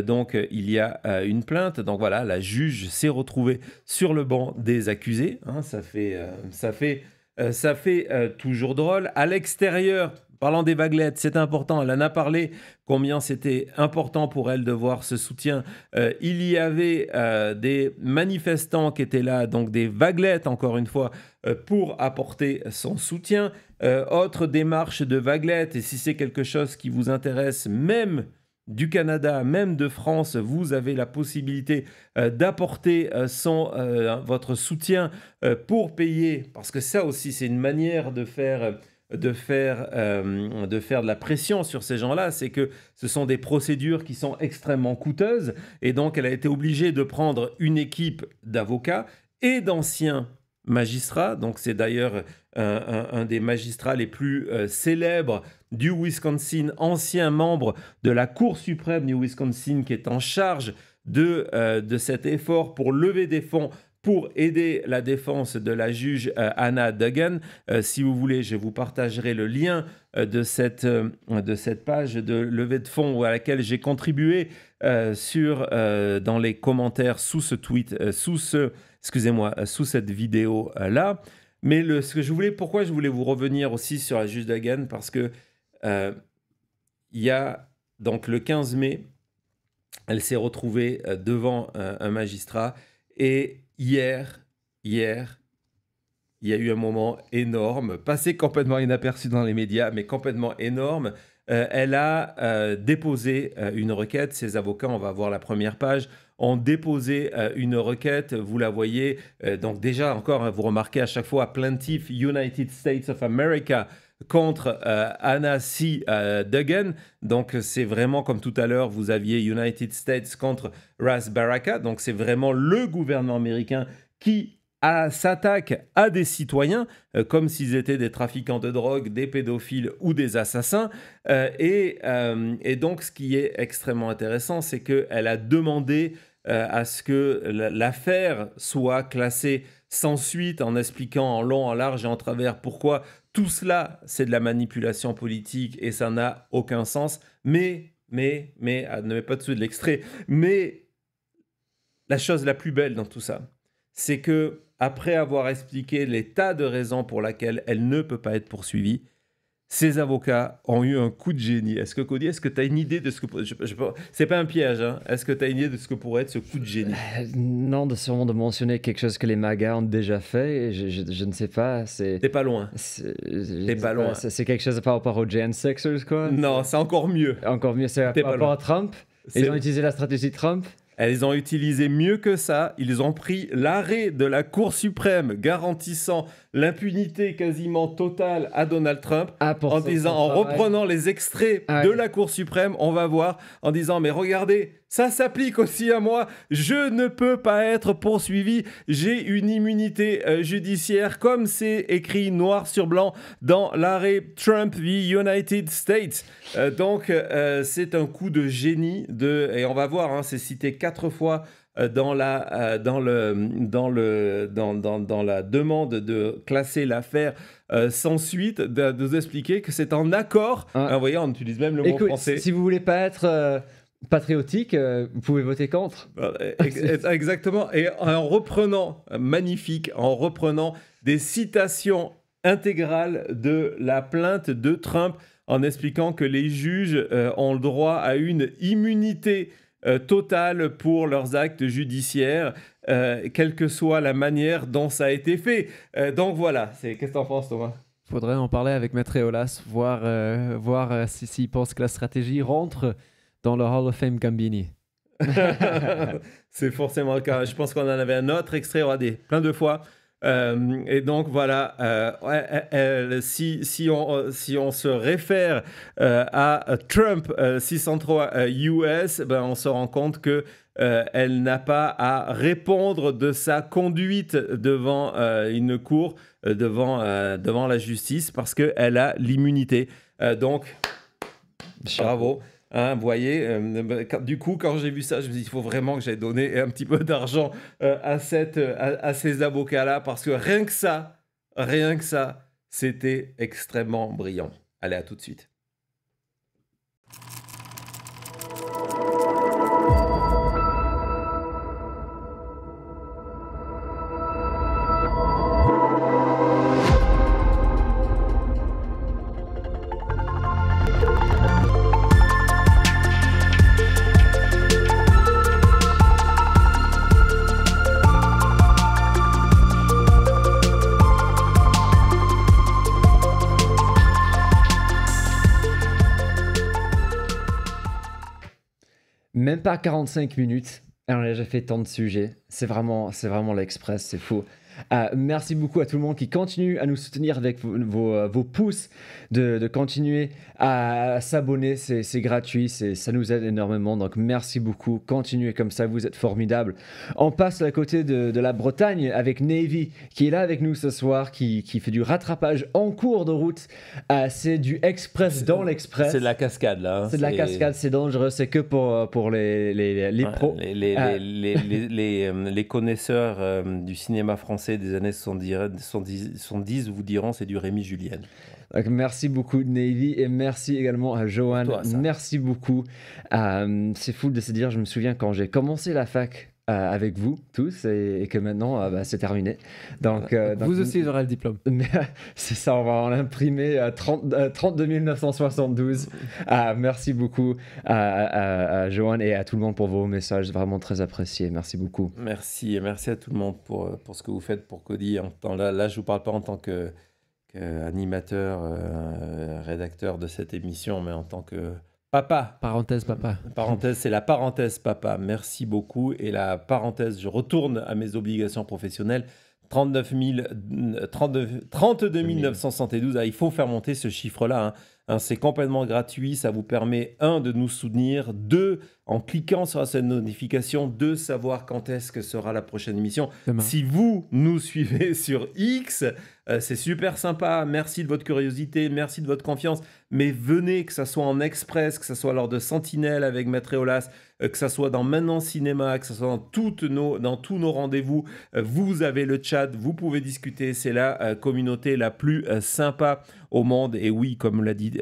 donc il y a une plainte. Donc voilà, la juge s'est retrouvée sur le banc des accusés. Hein, ça fait toujours drôle. À l'extérieur, parlant des vaguelettes, c'est important, elle en a parlé, combien c'était important pour elle de voir ce soutien. Il y avait des manifestants qui étaient là, donc des vaguelettes, encore une fois, pour apporter son soutien. Autre démarche de vaguelettes, et si c'est quelque chose qui vous intéresse, même du Canada, même de France, vous avez la possibilité d'apporter votre soutien pour payer, parce que ça aussi, c'est une manière de faire de la pression sur ces gens-là, c'est que ce sont des procédures qui sont extrêmement coûteuses, et donc elle a été obligée de prendre une équipe d'avocats et d'anciens magistrats. Donc c'est d'ailleurs un des magistrats les plus célèbres du Wisconsin, ancien membre de la Cour suprême du Wisconsin, qui est en charge de cet effort pour lever des fonds pour aider la défense de la juge Anna Duggan. Si vous voulez, je vous partagerai le lien de cette page de levée de fonds à laquelle j'ai contribué dans les commentaires sous ce tweet, sous cette vidéo-là. Mais pourquoi je voulais vous revenir aussi sur la juge Duggan, parce que il y a donc le 15 mai, elle s'est retrouvée devant un magistrat, et Hier, il y a eu un moment énorme, passé complètement inaperçu dans les médias, mais complètement énorme. Elle a déposé une requête. Ses avocats, on va voir la première page, ont déposé une requête. Vous la voyez. Donc déjà, encore, hein, vous remarquez à chaque fois, plaintiff United States of America contre Anna C. Duggan. Donc c'est vraiment comme tout à l'heure, vous aviez United States contre Ras Baraka. Donc c'est vraiment le gouvernement américain qui s'attaque à des citoyens comme s'ils étaient des trafiquants de drogue, des pédophiles ou des assassins. Et donc ce qui est extrêmement intéressant, c'est qu'elle a demandé à ce que l'affaire soit classée sans suite, en expliquant en long, en large et en travers pourquoi tout cela, c'est de la manipulation politique et ça n'a aucun sens. Mais, ne mets pas dessus de l'extrait, mais la chose la plus belle dans tout ça, c'est que après avoir expliqué les tas de raisons pour lesquelles elle ne peut pas être poursuivie, ses avocats ont eu un coup de génie. Cody, est-ce que tu as une idée de ce que... c'est pas un piège, hein? Est-ce que tu as une idée de ce que pourrait être ce coup de génie? Non, sûrement de mentionner quelque chose que les MAGA ont déjà fait. Je ne sais pas. T'es pas loin. T'es pas loin. C'est quelque chose par rapport aux Gen Sexers, quoi? Non, c'est encore mieux. Encore mieux, c'est par rapport à Trump? Ils ont utilisé la stratégie Trump? Elles ont utilisé mieux que ça. Ils ont pris l'arrêt de la Cour suprême garantissant l'impunité quasiment totale à Donald Trump en reprenant les extraits de la Cour suprême, on va voir, en disant mais regardez, ça s'applique aussi à moi, je ne peux pas être poursuivi, j'ai une immunité judiciaire, comme c'est écrit noir sur blanc dans l'arrêt Trump v. United States. Donc c'est un coup de génie et on va voir, hein, c'est cité 4 fois dans la demande de classer l'affaire sans suite, de nous expliquer que c'est en accord. Vous voyez, on utilise même le mot français. Si vous voulez pas être patriotique, vous pouvez voter contre. Exactement. Et en reprenant des citations intégrales de la plainte de Trump, en expliquant que les juges ont le droit à une immunité totale pour leurs actes judiciaires, quelle que soit la manière dont ça a été fait. Donc voilà, qu'est-ce que tu en penses, Thomas? Faudrait en parler avec Maître Eolas, voir s'il pense que la stratégie rentre dans le Hall of Fame Gambini. C'est forcément le cas. Je pense qu'on en avait un autre extrait, regardez, plein de fois. Et donc voilà, si on se réfère à Trump 603 US, on se rend compte que elle n'a pas à répondre de sa conduite devant une cour, devant la justice, parce qu'elle a l'immunité. Donc, bravo. Hein, vous voyez, du coup, quand j'ai vu ça, je me suis dit, il faut vraiment que j'aille donner un petit peu d'argent à ces avocats-là, parce que rien que ça, c'était extrêmement brillant. Allez, à tout de suite. Même pas 45 minutes, et on a déjà fait tant de sujets. C'est vraiment l'Express, c'est fou. Merci beaucoup à tout le monde qui continue à nous soutenir avec vos pouces, de continuer à s'abonner, c'est gratuit, ça nous aide énormément, donc merci beaucoup, continuez comme ça, vous êtes formidables. On passe à côté de la Bretagne avec Navy qui est là avec nous ce soir, qui fait du rattrapage en cours de route, c'est du express dans l'express. C'est de la cascade là. C'est de la cascade, c'est dangereux, c'est que pour les pros. Les connaisseurs du cinéma français des années 70 vous diront c'est du Rémi Julien. Donc, merci beaucoup Navy et merci également à Johan. Merci beaucoup. C'est fou de se dire, je me souviens quand j'ai commencé la fac avec vous tous et que maintenant c'est terminé. Donc, vous aussi vous aurez le diplôme. C'est ça, on va en imprimer 32 972. Merci beaucoup à Johan et à tout le monde pour vos messages, vraiment très appréciés. Merci beaucoup. Merci à tout le monde pour ce que vous faites pour Cody. Là je vous parle pas en tant qu'animateur, rédacteur de cette émission, mais en tant que papa. Parenthèse papa. Parenthèse, c'est la parenthèse papa. Merci beaucoup. Et la parenthèse, je retourne à mes obligations professionnelles. 32 972. Il faut faire monter ce chiffre-là. C'est complètement gratuit. Ça vous permet, 1, de nous soutenir. 2, en cliquant sur cette notification, de savoir quand est-ce que sera la prochaine émission. Demain. Si vous nous suivez sur X, c'est super sympa. Merci de votre curiosité, merci de votre confiance. Mais venez, que ça soit en express, que ça soit lors de Sentinelle avec Maître Eolas, que ça soit dans Maintenant Cinéma, que ça soit dans tous nos rendez-vous. Vous avez le chat, vous pouvez discuter. C'est la communauté la plus sympa au monde. Et oui, comme l'a dit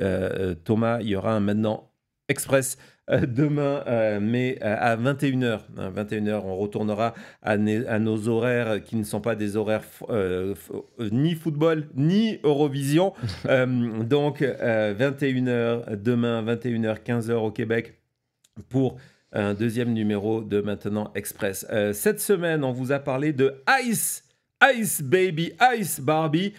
Thomas, il y aura un Maintenant Express demain, mais à 21h. 21h, on retournera à nos horaires qui ne sont pas des horaires ni football, ni Eurovision. Donc, 21h demain, 21h, 15h au Québec pour un deuxième numéro de Maintenant Express. Cette semaine, on vous a parlé de Ice Baby, Ice Barbie.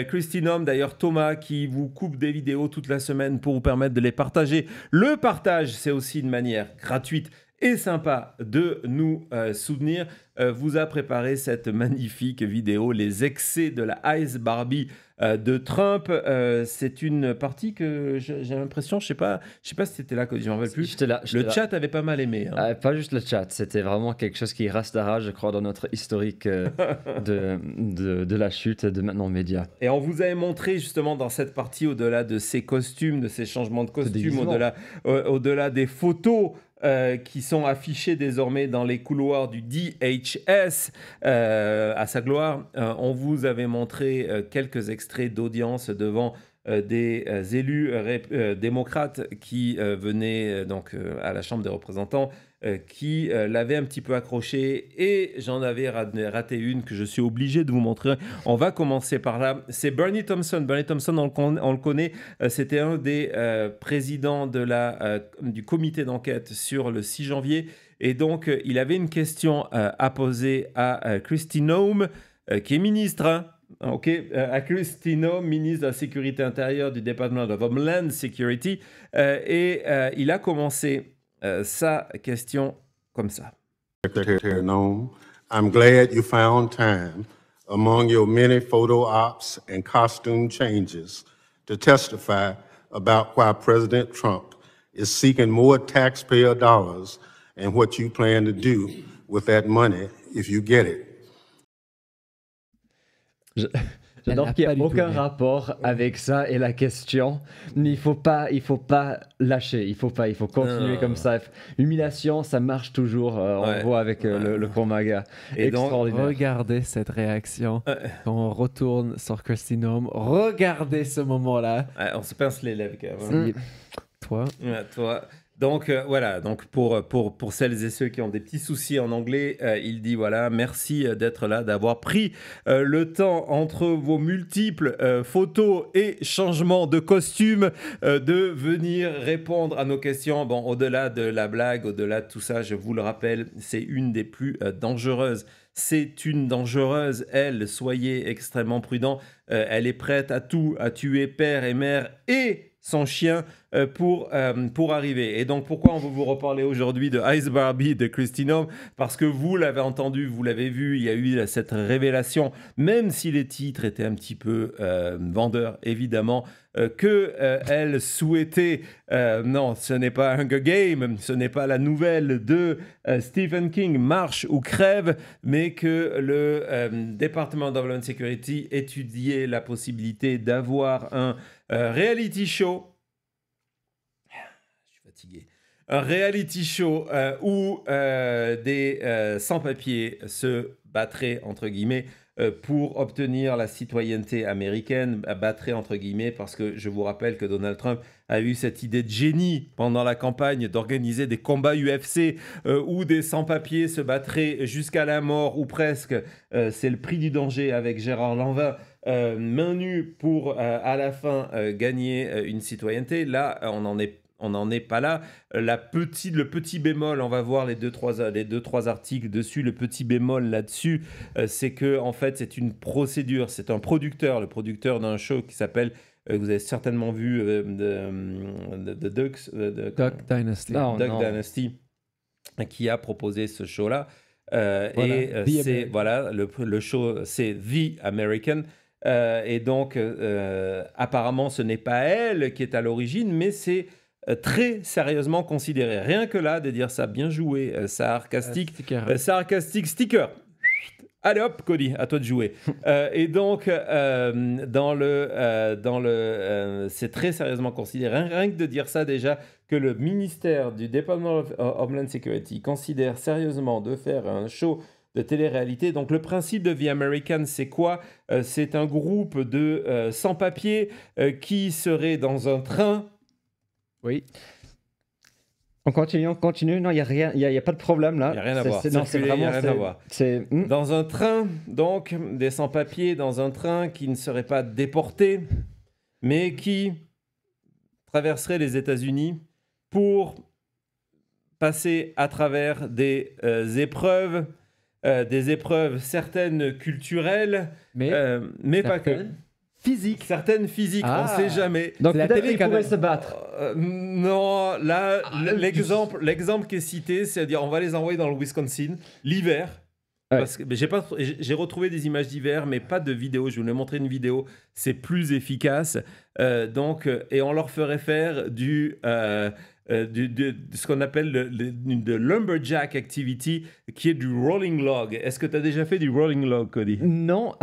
Christine Homme, d'ailleurs Thomas, qui vous coupe des vidéos toute la semaine pour vous permettre de les partager. Le partage, c'est aussi une manière gratuite et sympa de nous soutenir. Vous a préparé cette magnifique vidéo, les excès de la Ice Barbie de Trump. C'est une partie que j'ai l'impression, je sais pas si c'était là, que je m'en rappelle plus. Le chat avait pas mal aimé. Pas juste le chat, c'était vraiment quelque chose qui restera, je crois, dans notre historique de la chute de Maintenant Média. Et on vous avait montré justement dans cette partie, au-delà de ces costumes, de ces changements de costumes, au-delà des photos qui sont affichés désormais dans les couloirs du DHS à sa gloire. On vous avait montré quelques extraits d'audience devant des élus démocrates qui venaient donc à la Chambre des représentants, qui l'avaient un petit peu accroché, et j'en avais raté une que je suis obligé de vous montrer. On va commencer par là. C'est Bernie Thompson. Bernie Thompson, on le connaît, c'était un des présidents du comité d'enquête sur le 6 janvier, et donc il avait une question à poser à Kristi Noem, qui est ministre, à Kristi Noem, ministre de la Sécurité intérieure du Department of Homeland Security, et il a commencé sa question comme ça. Secretary Noem, I'm glad you found time among your many photo ops and costume changes to testify about why President Trump is seeking more taxpayer dollars and what you plan to do with that money if you get it. J'adore qu'il n'y a aucun rapport avec ça et la question. Mais il faut pas lâcher. Il faut continuer comme ça. Humiliation, ça marche toujours. On voit avec le Komaga. Et donc, regardez cette réaction quand on retourne sur Kristi Noem. Regardez ce moment-là. On se pince les lèvres quand même. Toi. Toi. Donc voilà, donc pour celles et ceux qui ont des petits soucis en anglais, il dit voilà, merci d'être là, d'avoir pris le temps entre vos multiples photos et changements de costume de venir répondre à nos questions. Bon, au-delà de la blague, au-delà de tout ça, je vous le rappelle, c'est une des plus dangereuses. C'est une dangereuse, elle, soyez extrêmement prudents. Elle est prête à tout, à tuer père et mère et son chien pour arriver. Et donc, pourquoi on veut vous reparler aujourd'hui de Ice Barbie de Kristi Noem? Parce que vous l'avez entendu, vous l'avez vu, il y a eu cette révélation, même si les titres étaient un petit peu vendeurs, évidemment, qu'elle souhaitait... non, ce n'est pas Hunger Games, ce n'est pas la nouvelle de Stephen King, Marche ou Crève, mais que le département d'Homeland Security étudiait la possibilité d'avoir un reality show. Je suis fatigué. Un reality show où des sans-papiers se battraient, entre guillemets, pour obtenir la citoyenneté américaine, battraient, entre guillemets, parce que je vous rappelle que Donald Trump a eu cette idée de génie pendant la campagne d'organiser des combats UFC où des sans-papiers se battraient jusqu'à la mort ou presque. C'est le prix du danger avec Gérard Lanvin. Main nue pour à la fin gagner une citoyenneté. Là, on n'en est pas là. Le petit bémol, on va voir les deux trois articles dessus. Le petit bémol là-dessus, c'est que en fait, c'est une procédure. C'est un producteur, le producteur d'un show qui s'appelle, vous avez certainement vu, Duck Dynasty. Duck Dynasty, qui a proposé ce show-là. Le show, c'est The American. Et donc, apparemment, ce n'est pas elle qui est à l'origine, mais c'est très sérieusement considéré. Rien que là, de dire ça, bien joué, sarcastique sticker. Allez hop, Cody, à toi de jouer. Et donc, c'est très sérieusement considéré. Rien que de dire ça déjà, que le ministère du Department of Homeland Security considère sérieusement de faire un show de télé-réalité. Donc, le principe de The American, c'est quoi? C'est un groupe de sans-papiers qui seraient dans un train. Oui. On continue. Non, il n'y a pas de problème là. Il n'y a rien à voir. Dans un train, donc, des sans-papiers dans un train qui ne seraient pas déportés, mais qui traverseraient les États-Unis pour passer à travers des épreuves certaines culturelles, mais pas que. Certaines physiques, on ne sait jamais. Donc la télé pourrait se battre. Non, là, l'exemple qui est cité, c'est-à-dire on va les envoyer dans le Wisconsin l'hiver. Ouais. Parce que j'ai retrouvé des images d'hiver, mais pas de vidéo. Je vais vous montrer une vidéo, c'est plus efficace. Et on leur ferait faire ce qu'on appelle de lumberjack activity, qui est du rolling log. Est-ce que tu as déjà fait du rolling log, Cody? Non.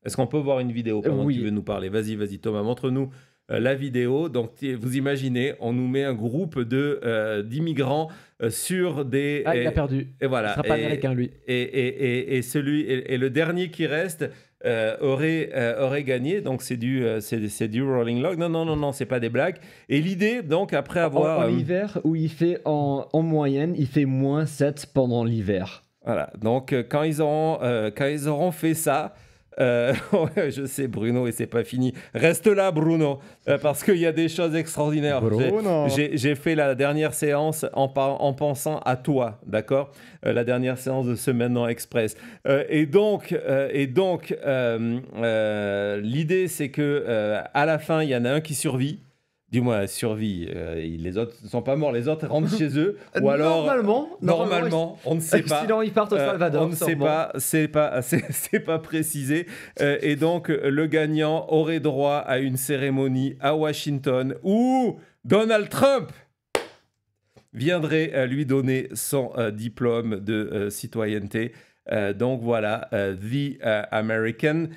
Est-ce qu'on peut voir une vidéo pendant que tu veux nous parler? Vas-y, Thomas, montre-nous la vidéo. Donc, vous imaginez, on nous met un groupe d'immigrants sur des... il a perdu. Et voilà. Il ne sera pas américain, lui. Et le dernier qui reste aurait gagné. Donc, c'est du rolling log. Non, c'est pas des blagues. Et l'idée, donc, après avoir... En hiver, où il fait en moyenne, il fait -7 pendant l'hiver. Voilà. Donc, quand ils auront fait ça... ouais, je sais, Bruno, et c'est pas fini. Reste là, Bruno, parce qu'il y a des choses extraordinaires. J'ai fait la dernière séance en pensant à toi, d'accord? La dernière séance de Semaine en Express. Et donc, l'idée, c'est que à la fin, il y en a un qui survit. Dis-moi, survie. Les autres ne sont pas morts, les autres rentrent chez eux. Ou alors, normalement, on ne sait pas. Sinon, ils partent au Salvador. On ne sait pas, c'est pas précisé. Et donc, le gagnant aurait droit à une cérémonie à Washington où Donald Trump viendrait lui donner son diplôme de citoyenneté. Donc voilà, The American.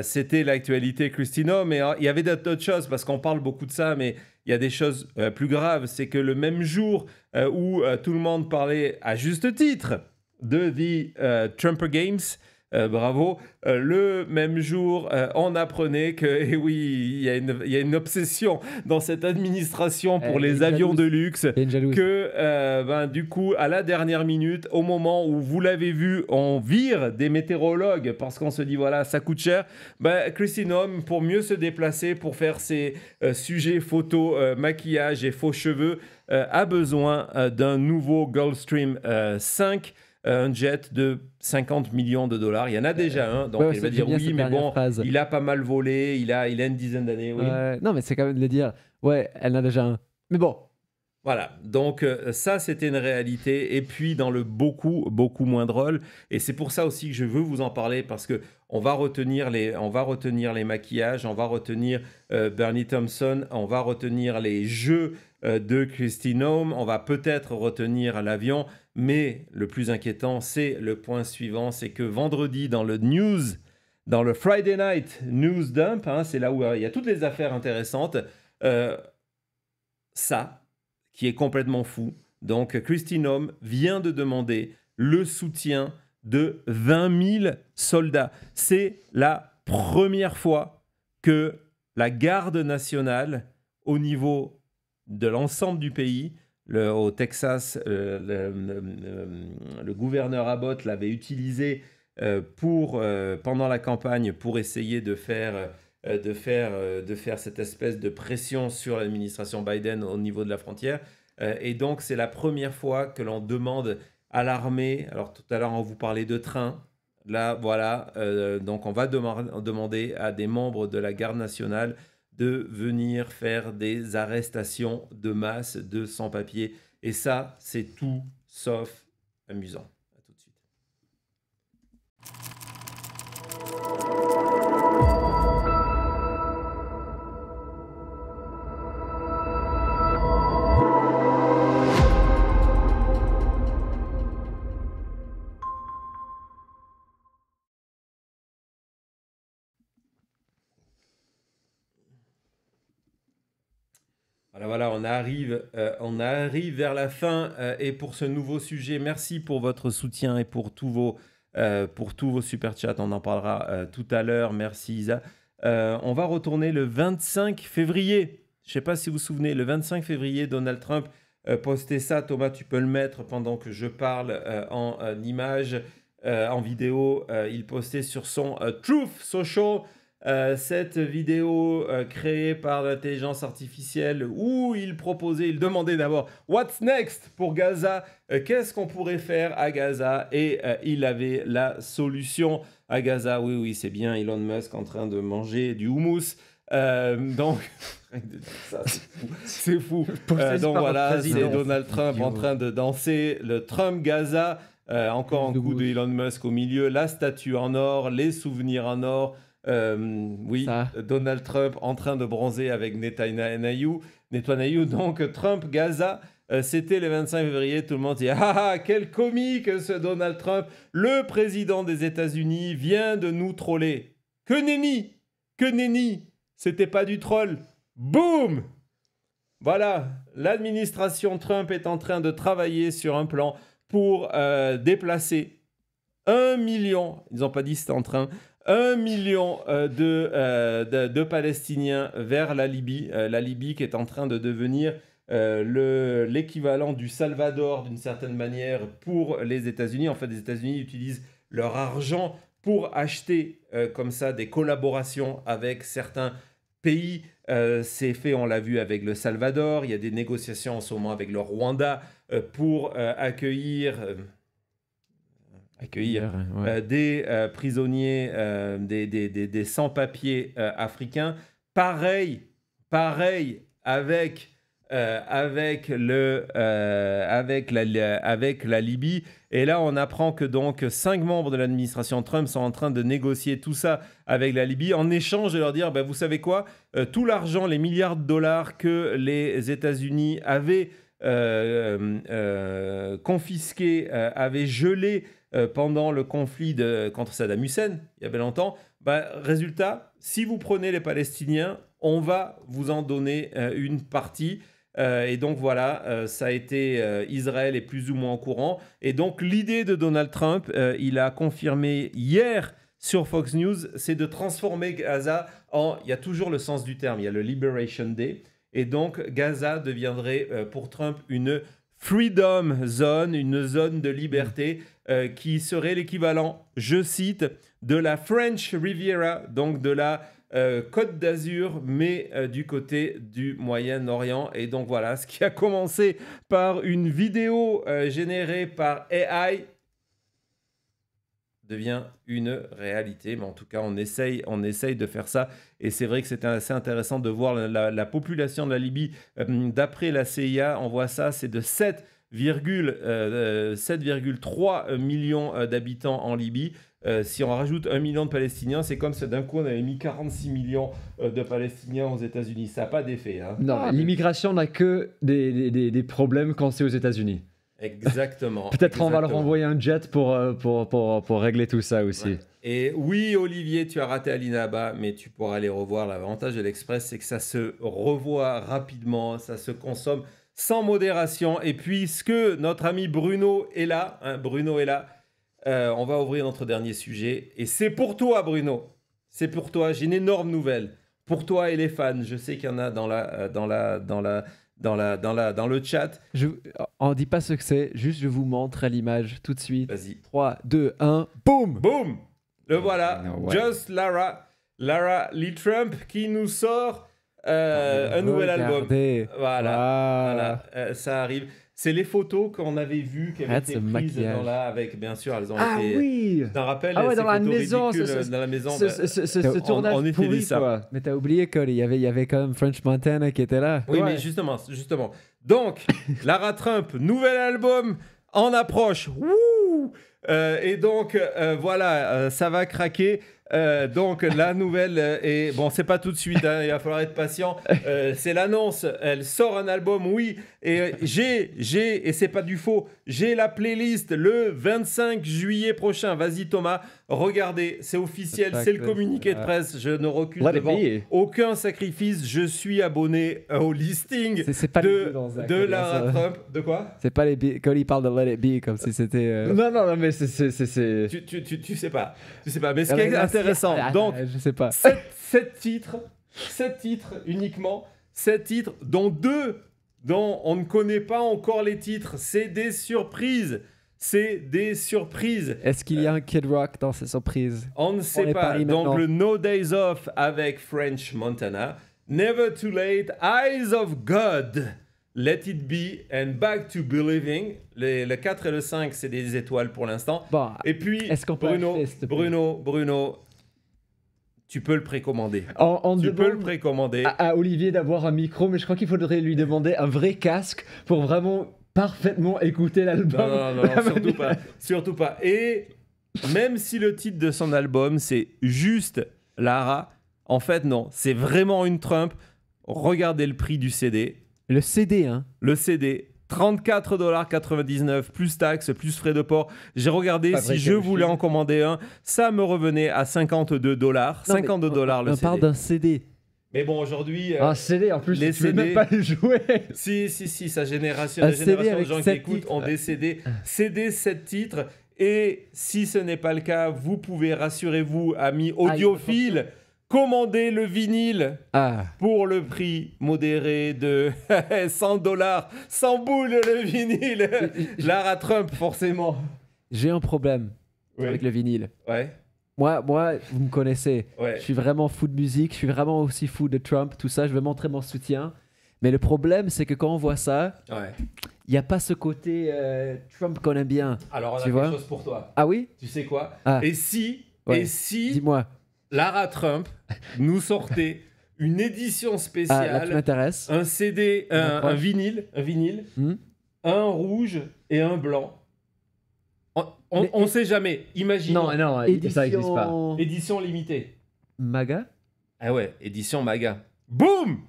C'était l'actualité, Christina, mais il y avait d'autres choses, parce qu'on parle beaucoup de ça, mais il y a des choses plus graves. C'est que le même jour où tout le monde parlait à juste titre de The Trumper Games, bravo. Le même jour, on apprenait que, eh oui, il y a une obsession dans cette administration pour les avions de luxe, que du coup, à la dernière minute, au moment où vous l'avez vu, on vire des météorologues parce qu'on se dit, voilà, ça coûte cher. Kristi Noem, pour mieux se déplacer, pour faire ses sujets photos, maquillage et faux cheveux, a besoin d'un nouveau Gulfstream 5. Un jet de 50 millions de dollars. Il y en a déjà un, donc il va dire oui, mais bon, il a pas mal volé, il a une dizaine d'années. Oui. Non, mais c'est quand même de le dire, ouais, elle en a déjà un. Mais bon. Voilà, donc ça c'était une réalité, et puis dans le beaucoup moins drôle, et c'est pour ça aussi que je veux vous en parler, parce que on va retenir les maquillages, on va retenir Bernie Thompson, on va retenir les jeux de Kristi Noem, on va peut-être retenir l'avion, mais le plus inquiétant, c'est le point suivant, c'est que vendredi dans le Friday Night News Dump, c'est là où il y a toutes les affaires intéressantes, ça, qui est complètement fou. Donc, Kristi Noem vient de demander le soutien de 20 000 soldats. C'est la première fois que la garde nationale, au niveau de l'ensemble du pays, au Texas, le gouverneur Abbott l'avait utilisé pendant la campagne pour essayer de faire cette espèce de pression sur l'administration Biden au niveau de la frontière. Et donc, c'est la première fois que l'on demande à l'armée, alors tout à l'heure, on vous parlait de trains, là, voilà, donc on va demander à des membres de la garde nationale de venir faire des arrestations de masse de sans-papiers. Et ça, c'est tout sauf amusant. À tout de suite. Voilà, on arrive vers la fin et pour ce nouveau sujet, merci pour votre soutien et pour tous vos super chats. On en parlera tout à l'heure. Merci Isa. On va retourner le 25 février. Je ne sais pas si vous vous souvenez, le 25 février, Donald Trump postait ça. Thomas, tu peux le mettre pendant que je parle en image, en vidéo. Il postait sur son Truth Social. Cette vidéo créée par l'intelligence artificielle où il demandait d'abord What's next pour Gaza, qu'est-ce qu'on pourrait faire à Gaza, et il avait la solution à Gaza. Oui, c'est bien Elon Musk en train de manger du houmous. Donc, ça, c'est fou. Donc voilà, c'est Donald Trump en train de danser le Trump Gaza, encore un coup de Elon Musk au milieu, la statue en or, les souvenirs en or. Donald Trump en train de bronzer avec Netanyahu. Donc Trump Gaza, c'était le 25 février. Tout le monde dit quel comique ce Donald Trump, le président des États-Unis vient de nous troller. Que nenni, c'était pas du troll. Boum. Voilà, l'administration Trump est en train de travailler sur un plan pour déplacer 1 million, ils n'ont pas dit c'était en train, 1 million de Palestiniens vers la Libye qui est en train de devenir l'équivalent du Salvador d'une certaine manière pour les États-Unis. En fait, les États-Unis utilisent leur argent pour acheter comme ça des collaborations avec certains pays. C'est fait, on l'a vu avec le Salvador. Il y a des négociations en ce moment avec le Rwanda pour accueillir des prisonniers, des sans-papiers africains. Pareil avec la Libye. Et là, on apprend que donc 5 membres de l'administration Trump sont en train de négocier tout ça avec la Libye en échange de leur dire, vous savez quoi, tout l'argent, les milliards de dollars que les États-Unis avaient confisqués, avaient gelé pendant le conflit contre Saddam Hussein, il y avait longtemps. Résultat, si vous prenez les Palestiniens, on va vous en donner une partie. Et donc voilà, ça a été Israël est plus ou moins au courant. Et donc l'idée de Donald Trump, il a confirmé hier sur Fox News, c'est de transformer Gaza en... Il y a toujours le sens du terme, il y a le Liberation Day. Et donc Gaza deviendrait pour Trump une Freedom Zone, une zone de liberté qui serait l'équivalent, je cite, de la French Riviera, donc de la Côte d'Azur, mais du côté du Moyen-Orient. Et donc voilà, ce qui a commencé par une vidéo générée par AI devient une réalité. Mais en tout cas, on essaye de faire ça. Et c'est vrai que c'était assez intéressant de voir la population de la Libye. D'après la CIA, on voit ça, c'est de 7,3 millions d'habitants en Libye. Si on rajoute 1 million de Palestiniens, c'est comme si d'un coup on avait mis 46 millions de Palestiniens aux États-Unis. Ça n'a pas d'effet. Hein. Non, l'immigration n'a que des problèmes quand c'est aux États-Unis. Exactement. Peut-être on va leur envoyer un jet pour régler tout ça aussi. Ouais. Et oui, Olivier, tu as raté Alinaba, mais tu pourras aller revoir. L'avantage de l'Express, c'est que ça se revoit rapidement, ça se consomme sans modération. Et puisque notre ami Bruno est là, on va ouvrir notre dernier sujet. Et c'est pour toi, Bruno. C'est pour toi. J'ai une énorme nouvelle. Pour toi et les fans. Je sais qu'il y en a dans le chat. On ne dit pas ce que c'est. Juste, je vous montre à l'image tout de suite. Vas-y. 3, 2, 1. Boum. Boum. Le voilà. Ouais. Just Lara Lee Trump qui nous sort un nouvel album. Voilà. Ça arrive. C'est les photos qu'on avait vues, qui avaient été prises avec, bien sûr, elles ont été... oui. Tu t'en rappelles, dans la maison, dans la maison. Ce tournage on pourri, ça. Quoi. Mais t'as oublié qu'il y avait quand même French Montana qui était là. Oui, mais justement. Donc, Lara Trump, nouvel album en approche. Wouh. Et donc, voilà, ça va craquer. Donc la nouvelle est... Bon, c'est pas tout de suite, hein, il va falloir être patient. C'est l'annonce, elle sort un album, oui. Et et c'est pas du faux, j'ai la playlist le 25 juillet prochain. Vas-y Thomas, regardez, c'est officiel, c'est le communiqué de presse. Je ne recule devant aucun sacrifice. Je suis abonné au listing de Lara Trump. De quoi? C'est pas quand il parle de Let It Be, comme si c'était... Non, mais c'est... Tu sais pas. Mais ce qui est intéressant, donc, je sais pas. 7 titres uniquement, 7 titres, dont 2 dont on ne connaît pas encore les titres. C'est des surprises. Est-ce qu'il y a un Kid Rock dans ces surprises? On ne sait pas. Donc le No Days Off avec French Montana, Never Too Late, Eyes of God, Let It Be and Back to Believing. Le 4 et le 5, c'est des étoiles pour l'instant. Bon, et puis, est-ce qu'on peut Bruno, tu peux le précommander. Tu peux le précommander. À Olivier d'avoir un micro, mais je crois qu'il faudrait lui demander un vrai casque pour vraiment parfaitement écouter l'album. Non, surtout pas. Et même si le titre de son album, c'est juste Lara, en fait, non. C'est vraiment une Trump. Regardez le prix du CD. Le CD, hein? Le CD. $34,99 plus taxes, plus frais de port. J'ai regardé, si je voulais en commander un, ça me revenait à $52. $52 le CD. On parle d'un CD. Mais bon, aujourd'hui... un CD, en plus, tu peux même pas le jouer. Si, sa génération, la génération de gens qui écoutent ont des CD. CD, 7 titres. Et si ce n'est pas le cas, vous pouvez, rassurez-vous, amis audiophiles, commander le vinyle pour le prix modéré de $100, 100 boules le vinyle. Lara Trump, forcément. J'ai un problème avec le vinyle. Ouais. Moi, vous me connaissez. Ouais. Je suis vraiment fou de musique. Je suis vraiment aussi fou de Trump, tout ça. Je veux montrer mon soutien. Mais le problème, c'est que quand on voit ça, il n'y a pas ce côté Trump qu'on aime bien. Alors, on a quelque chose pour toi. Ah oui? Tu sais quoi? Et si dis-moi. Lara Trump nous sortait une édition spéciale, là, tu m'intéresses. un CD, un vinyle, un rouge et un blanc. On ne sait jamais. Imaginons. Non, ça n'existe pas. Édition limitée. MAGA? Ah ouais, édition MAGA. Boum!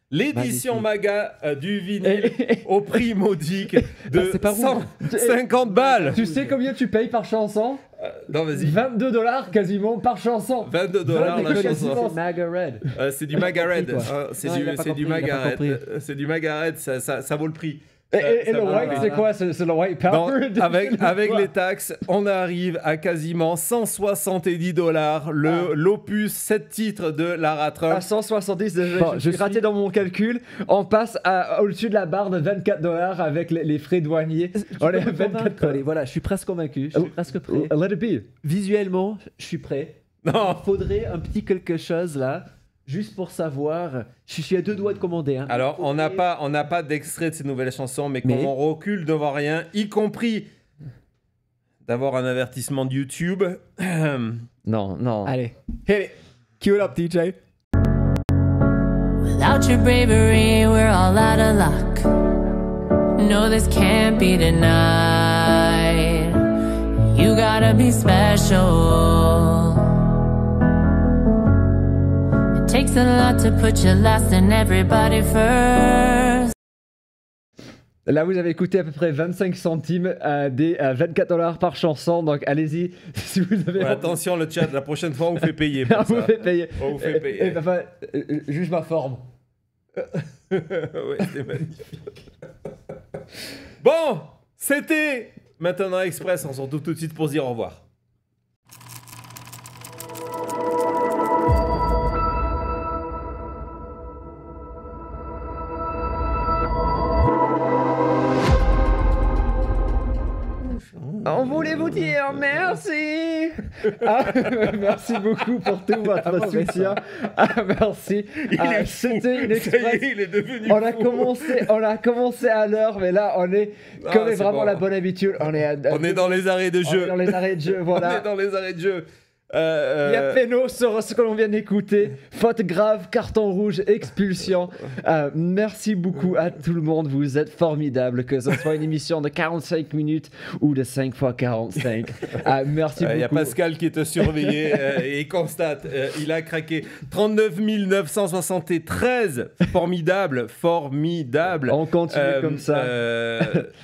L'édition MAGA du vinyle au prix modique de 150 balles. Tu sais combien tu payes par chanson? Non, vas-y. $22 quasiment par chanson. $22 la chanson. C'est MAGA Red. C'est du MAGA Red. C'est du MAGA Red. C'est du MAGA Red, ça vaut le prix. Et le white, c'est quoi? C'est le white power? Avec les taxes, on arrive à quasiment $170. L'opus 7 titres de Lara Trump. À 170, je suis raté dans mon calcul. On passe au-dessus de la barre de $24 avec les frais douaniers. On est à 24. Voilà, je suis presque convaincu. Je suis presque prêt. Let it be. Visuellement, je suis prêt. Non. Il faudrait un petit quelque chose là. Juste pour savoir, je suis à 2 doigts de commander. Hein. Alors, on n'a pas d'extrait de ces nouvelles chansons, mais quand on recule devant rien, y compris d'avoir un avertissement de YouTube. Non. Allez, hit it. Cue it up, DJ. Without your bravery, we're all out of luck. No, this can't be denied. You gotta be special. Takes a lot to put you last and everybody first. Là, vous avez écouté à peu près 25 centimes des $24 par chanson. Donc, allez-y si vous avez. Attention, le chat, la prochaine fois, on vous fait payer. On vous fait payer. On vous fait payer. Juge ma forme. Ouais, c'est magnifique. Bon, c'était Maintenant Express. On se retrouve tout de suite pour se dire au revoir. On voulait vous dire merci. Merci beaucoup pour tout votre soutien. Merci. C'était une express. Il est devenu on a commencé à l'heure, mais là on est comme vraiment la bonne habitude. On est dans les arrêts de jeu. On est dans les arrêts de jeu, voilà. On est dans les arrêts de jeu. Il y a Péno sur ce que l'on vient d'écouter. Faute grave, carton rouge, expulsion. Merci beaucoup à tout le monde. Vous êtes formidables. Que ce soit une émission de 45 minutes ou de 5 x 45. Merci beaucoup. Il y a Pascal qui te surveillait et constate. Il a craqué 39 973. Formidable. On continue comme ça.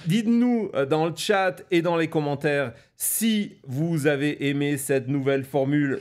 Dites-nous dans le chat et dans les commentaires si vous avez aimé cette nouvelle formule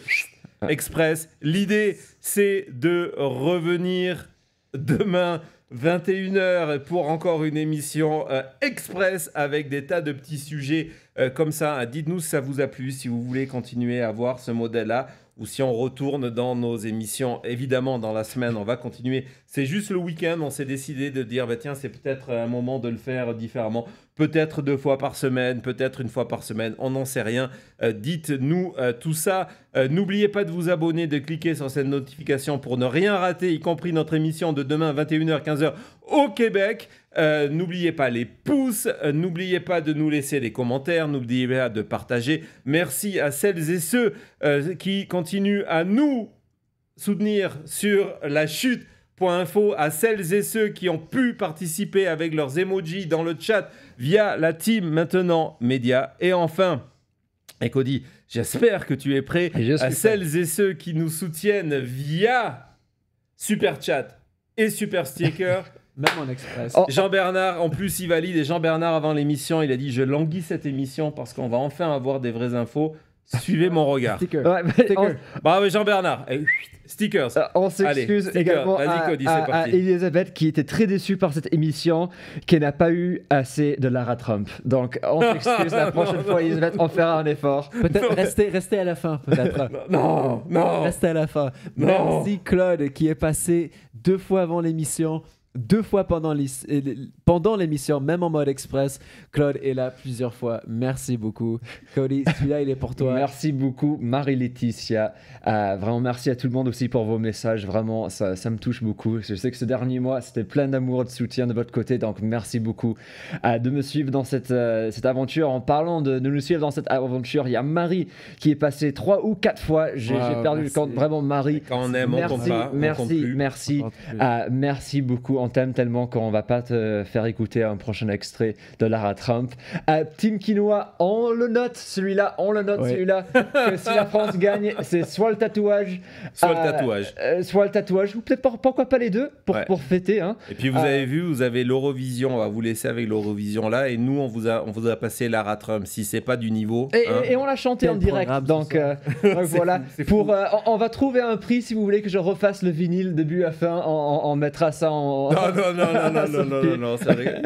express. L'idée, c'est de revenir demain 21h pour encore une émission express avec des tas de petits sujets comme ça. Dites-nous si ça vous a plu, si vous voulez continuer à voir ce modèle-là ou si on retourne dans nos émissions. Évidemment, dans la semaine, on va continuer. C'est juste le week-end, on s'est décidé de dire, tiens, c'est peut-être un moment de le faire différemment. Peut-être 2 fois par semaine, peut-être 1 fois par semaine, on n'en sait rien. Dites-nous tout ça. N'oubliez pas de vous abonner, de cliquer sur cette notification pour ne rien rater, y compris notre émission de demain 21h, 15h au Québec. N'oubliez pas les pouces, n'oubliez pas de nous laisser des commentaires, n'oubliez pas de partager. Merci à celles et ceux qui continuent à nous soutenir sur la chute.info, à celles et ceux qui ont pu participer avec leurs emojis dans le chat via la team Maintenant Média. Et enfin, Cody, j'espère que tu es prêt. À celles et ceux qui nous soutiennent via Super Chat et Super Sticker. Même en express. Jean-Bernard, en plus, il valide. Et Jean-Bernard, avant l'émission, il a dit « Je languis cette émission parce qu'on va enfin avoir des vraies infos. Suivez mon regard. » Sticker. Bravo Jean-Bernard. Stickers. On s'excuse également à Elisabeth qui était très déçue par cette émission, qui n'a pas eu assez de Lara Trump. Donc on s'excuse la prochaine fois, Elisabeth, on fera un effort. Peut-être restez à la fin, peut-être. Non. Restez à la fin. Non. Merci Claude qui est passé 2 fois avant l'émission. 2 fois pendant l'émission, même en mode express. Claude est là plusieurs fois. Merci beaucoup. Cody, celui-là, il est pour toi. Merci beaucoup, Marie-Laetitia. Vraiment, merci à tout le monde aussi pour vos messages. Vraiment, ça me touche beaucoup. Je sais que ce dernier mois, c'était plein d'amour, de soutien de votre côté. Donc, merci beaucoup de me suivre dans cette aventure. En parlant de nous suivre dans cette aventure, il y a Marie qui est passée 3 ou 4 fois. J'ai perdu le compte. Vraiment, Marie. Quand on aime, on compte pas. Merci beaucoup. on t'aime tellement qu'on va pas te faire écouter un prochain extrait de Lara Trump. Team Quinoa, on le note celui-là, que si la France gagne, c'est soit le tatouage, soit le tatouage, ou peut-être pourquoi pas les deux, pour fêter. Hein. Et puis vous avez vu, vous avez l'Eurovision, on va vous laisser avec l'Eurovision là, et nous on vous a passé Lara Trump, si c'est pas du niveau. Et on l'a chanté en direct, donc voilà. On va trouver un prix si vous voulez que je refasse le vinyle début à fin, on mettra ça en... Non, c'est vrai.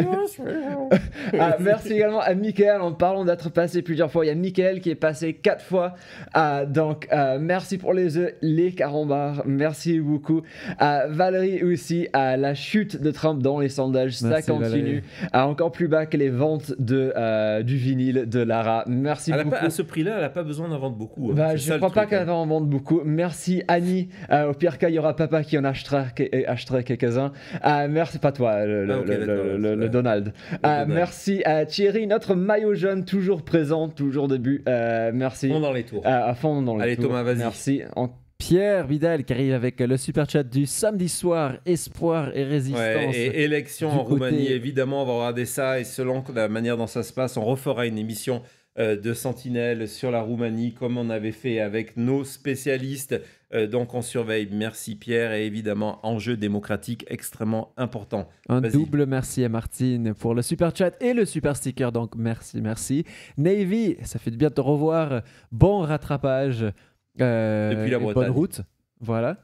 Merci également à Mickaël, en parlant d'être passé plusieurs fois, il y a Mickaël qui est passé 4 fois, donc merci pour les œufs, les carambars, merci beaucoup. Valérie aussi, la chute de Trump dans les sondages, ça continue, encore plus bas que les ventes du vinyle de Lara. Merci beaucoup. À ce prix-là, elle n'a pas besoin d'en vendre beaucoup. Je ne crois pas qu'elle va en vendre beaucoup. Merci Annie. Au pire cas, il y aura papa qui en achètera quelques-uns. Merci, pas toi, le Donald. Merci Thierry, notre maillot jaune, toujours présent, toujours début. Merci. Fond dans les tours. À fond dans les tours. Allez Thomas, vas-y. Merci. Pierre Vidal qui arrive avec le super chat du samedi soir, espoir et résistance. Et élection en Roumanie, évidemment, on va regarder ça et selon la manière dont ça se passe, on refera une émission de Sentinelle sur la Roumanie comme on avait fait avec nos spécialistes. Donc on surveille. Merci Pierre et évidemment enjeu démocratique extrêmement important. Double merci à Martine pour le super chat et le super sticker. Donc merci. Navy, ça fait du bien de te revoir. Bon rattrapage. Depuis la Bretagne. Bonne route, voilà.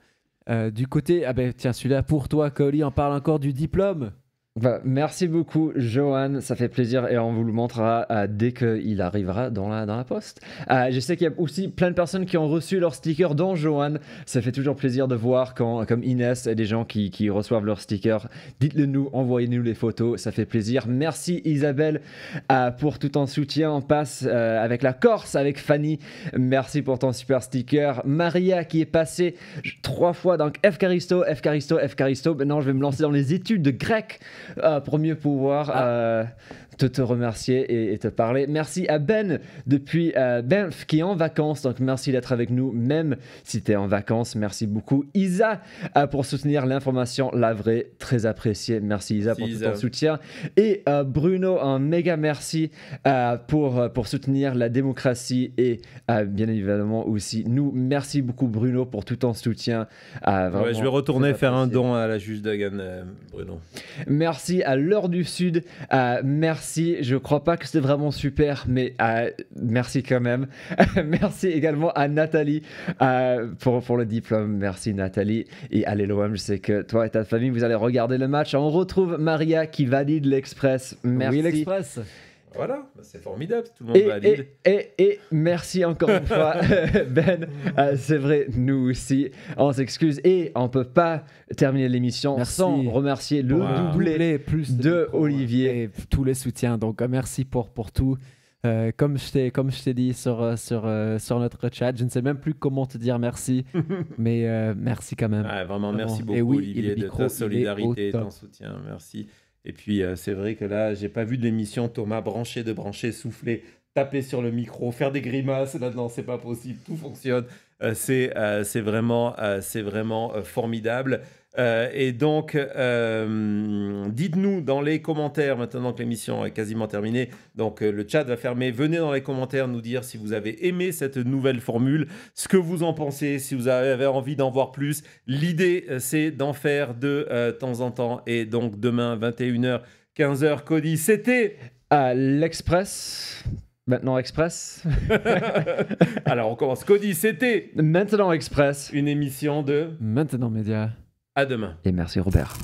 Du côté, tiens, celui-là pour toi, Colly, on parle encore du diplôme. Merci beaucoup, Johan, ça fait plaisir et on vous le montrera dès qu'il arrivera dans la poste. Je sais qu'il y a aussi plein de personnes qui ont reçu leur sticker, dont Johan. Ça fait toujours plaisir de voir quand, comme Inès et des gens qui reçoivent leur sticker. Dites-le nous, envoyez-nous les photos, ça fait plaisir. Merci Isabelle pour tout ton soutien. On passe avec la Corse, avec Fanny. Merci pour ton super sticker. Maria qui est passée 3 fois, donc F Caristo. Maintenant, je vais me lancer dans les études de grec. Pour mieux pouvoir te remercier et te parler. Merci à Ben depuis Banff qui est en vacances, donc merci d'être avec nous même si tu es en vacances. Merci beaucoup Isa pour soutenir l'information, la vraie, très appréciée. Merci Isa pour tout ton soutien. Et Bruno, un méga merci pour soutenir la démocratie et bien évidemment aussi nous. Merci beaucoup Bruno pour tout ton soutien. Je vais retourner faire un don à la juge Dagan, Bruno. Merci à l'heure du Sud. Merci. Je crois pas que c'était vraiment super, mais merci quand même. Merci également à Nathalie pour le diplôme. Merci Nathalie. Et allez l'OM, je sais que toi et ta famille, vous allez regarder le match. On retrouve Maria qui valide l'Express. Merci. Oui, l'Express. Voilà, c'est formidable, tout le monde valide. Et merci encore une fois, Ben. C'est vrai, nous aussi, on s'excuse et on peut pas terminer l'émission sans remercier le doublé plus de Olivier. Et tous les soutiens, donc merci pour tout. Comme je t'ai dit sur notre chat, je ne sais même plus comment te dire merci, mais merci quand même. Vraiment, merci beaucoup Olivier de ta solidarité et ton soutien, merci. Et puis, c'est vrai que là, j'ai pas vu de l'émission Thomas brancher, souffler, taper sur le micro, faire des grimaces. Là, non, c'est pas possible. Tout fonctionne. C'est vraiment formidable. Et donc, dites-nous dans les commentaires, maintenant que l'émission est quasiment terminée, donc le chat va fermer, venez dans les commentaires nous dire si vous avez aimé cette nouvelle formule, ce que vous en pensez, si vous avez envie d'en voir plus. L'idée, c'est d'en faire de temps en temps. Et donc, demain, 21h, 15h, Cody, c'était... l'Express... Maintenant Express. Alors, on commence. Cody, c'était... Maintenant Express. Une émission de... Maintenant Média. À demain. Et merci Robert.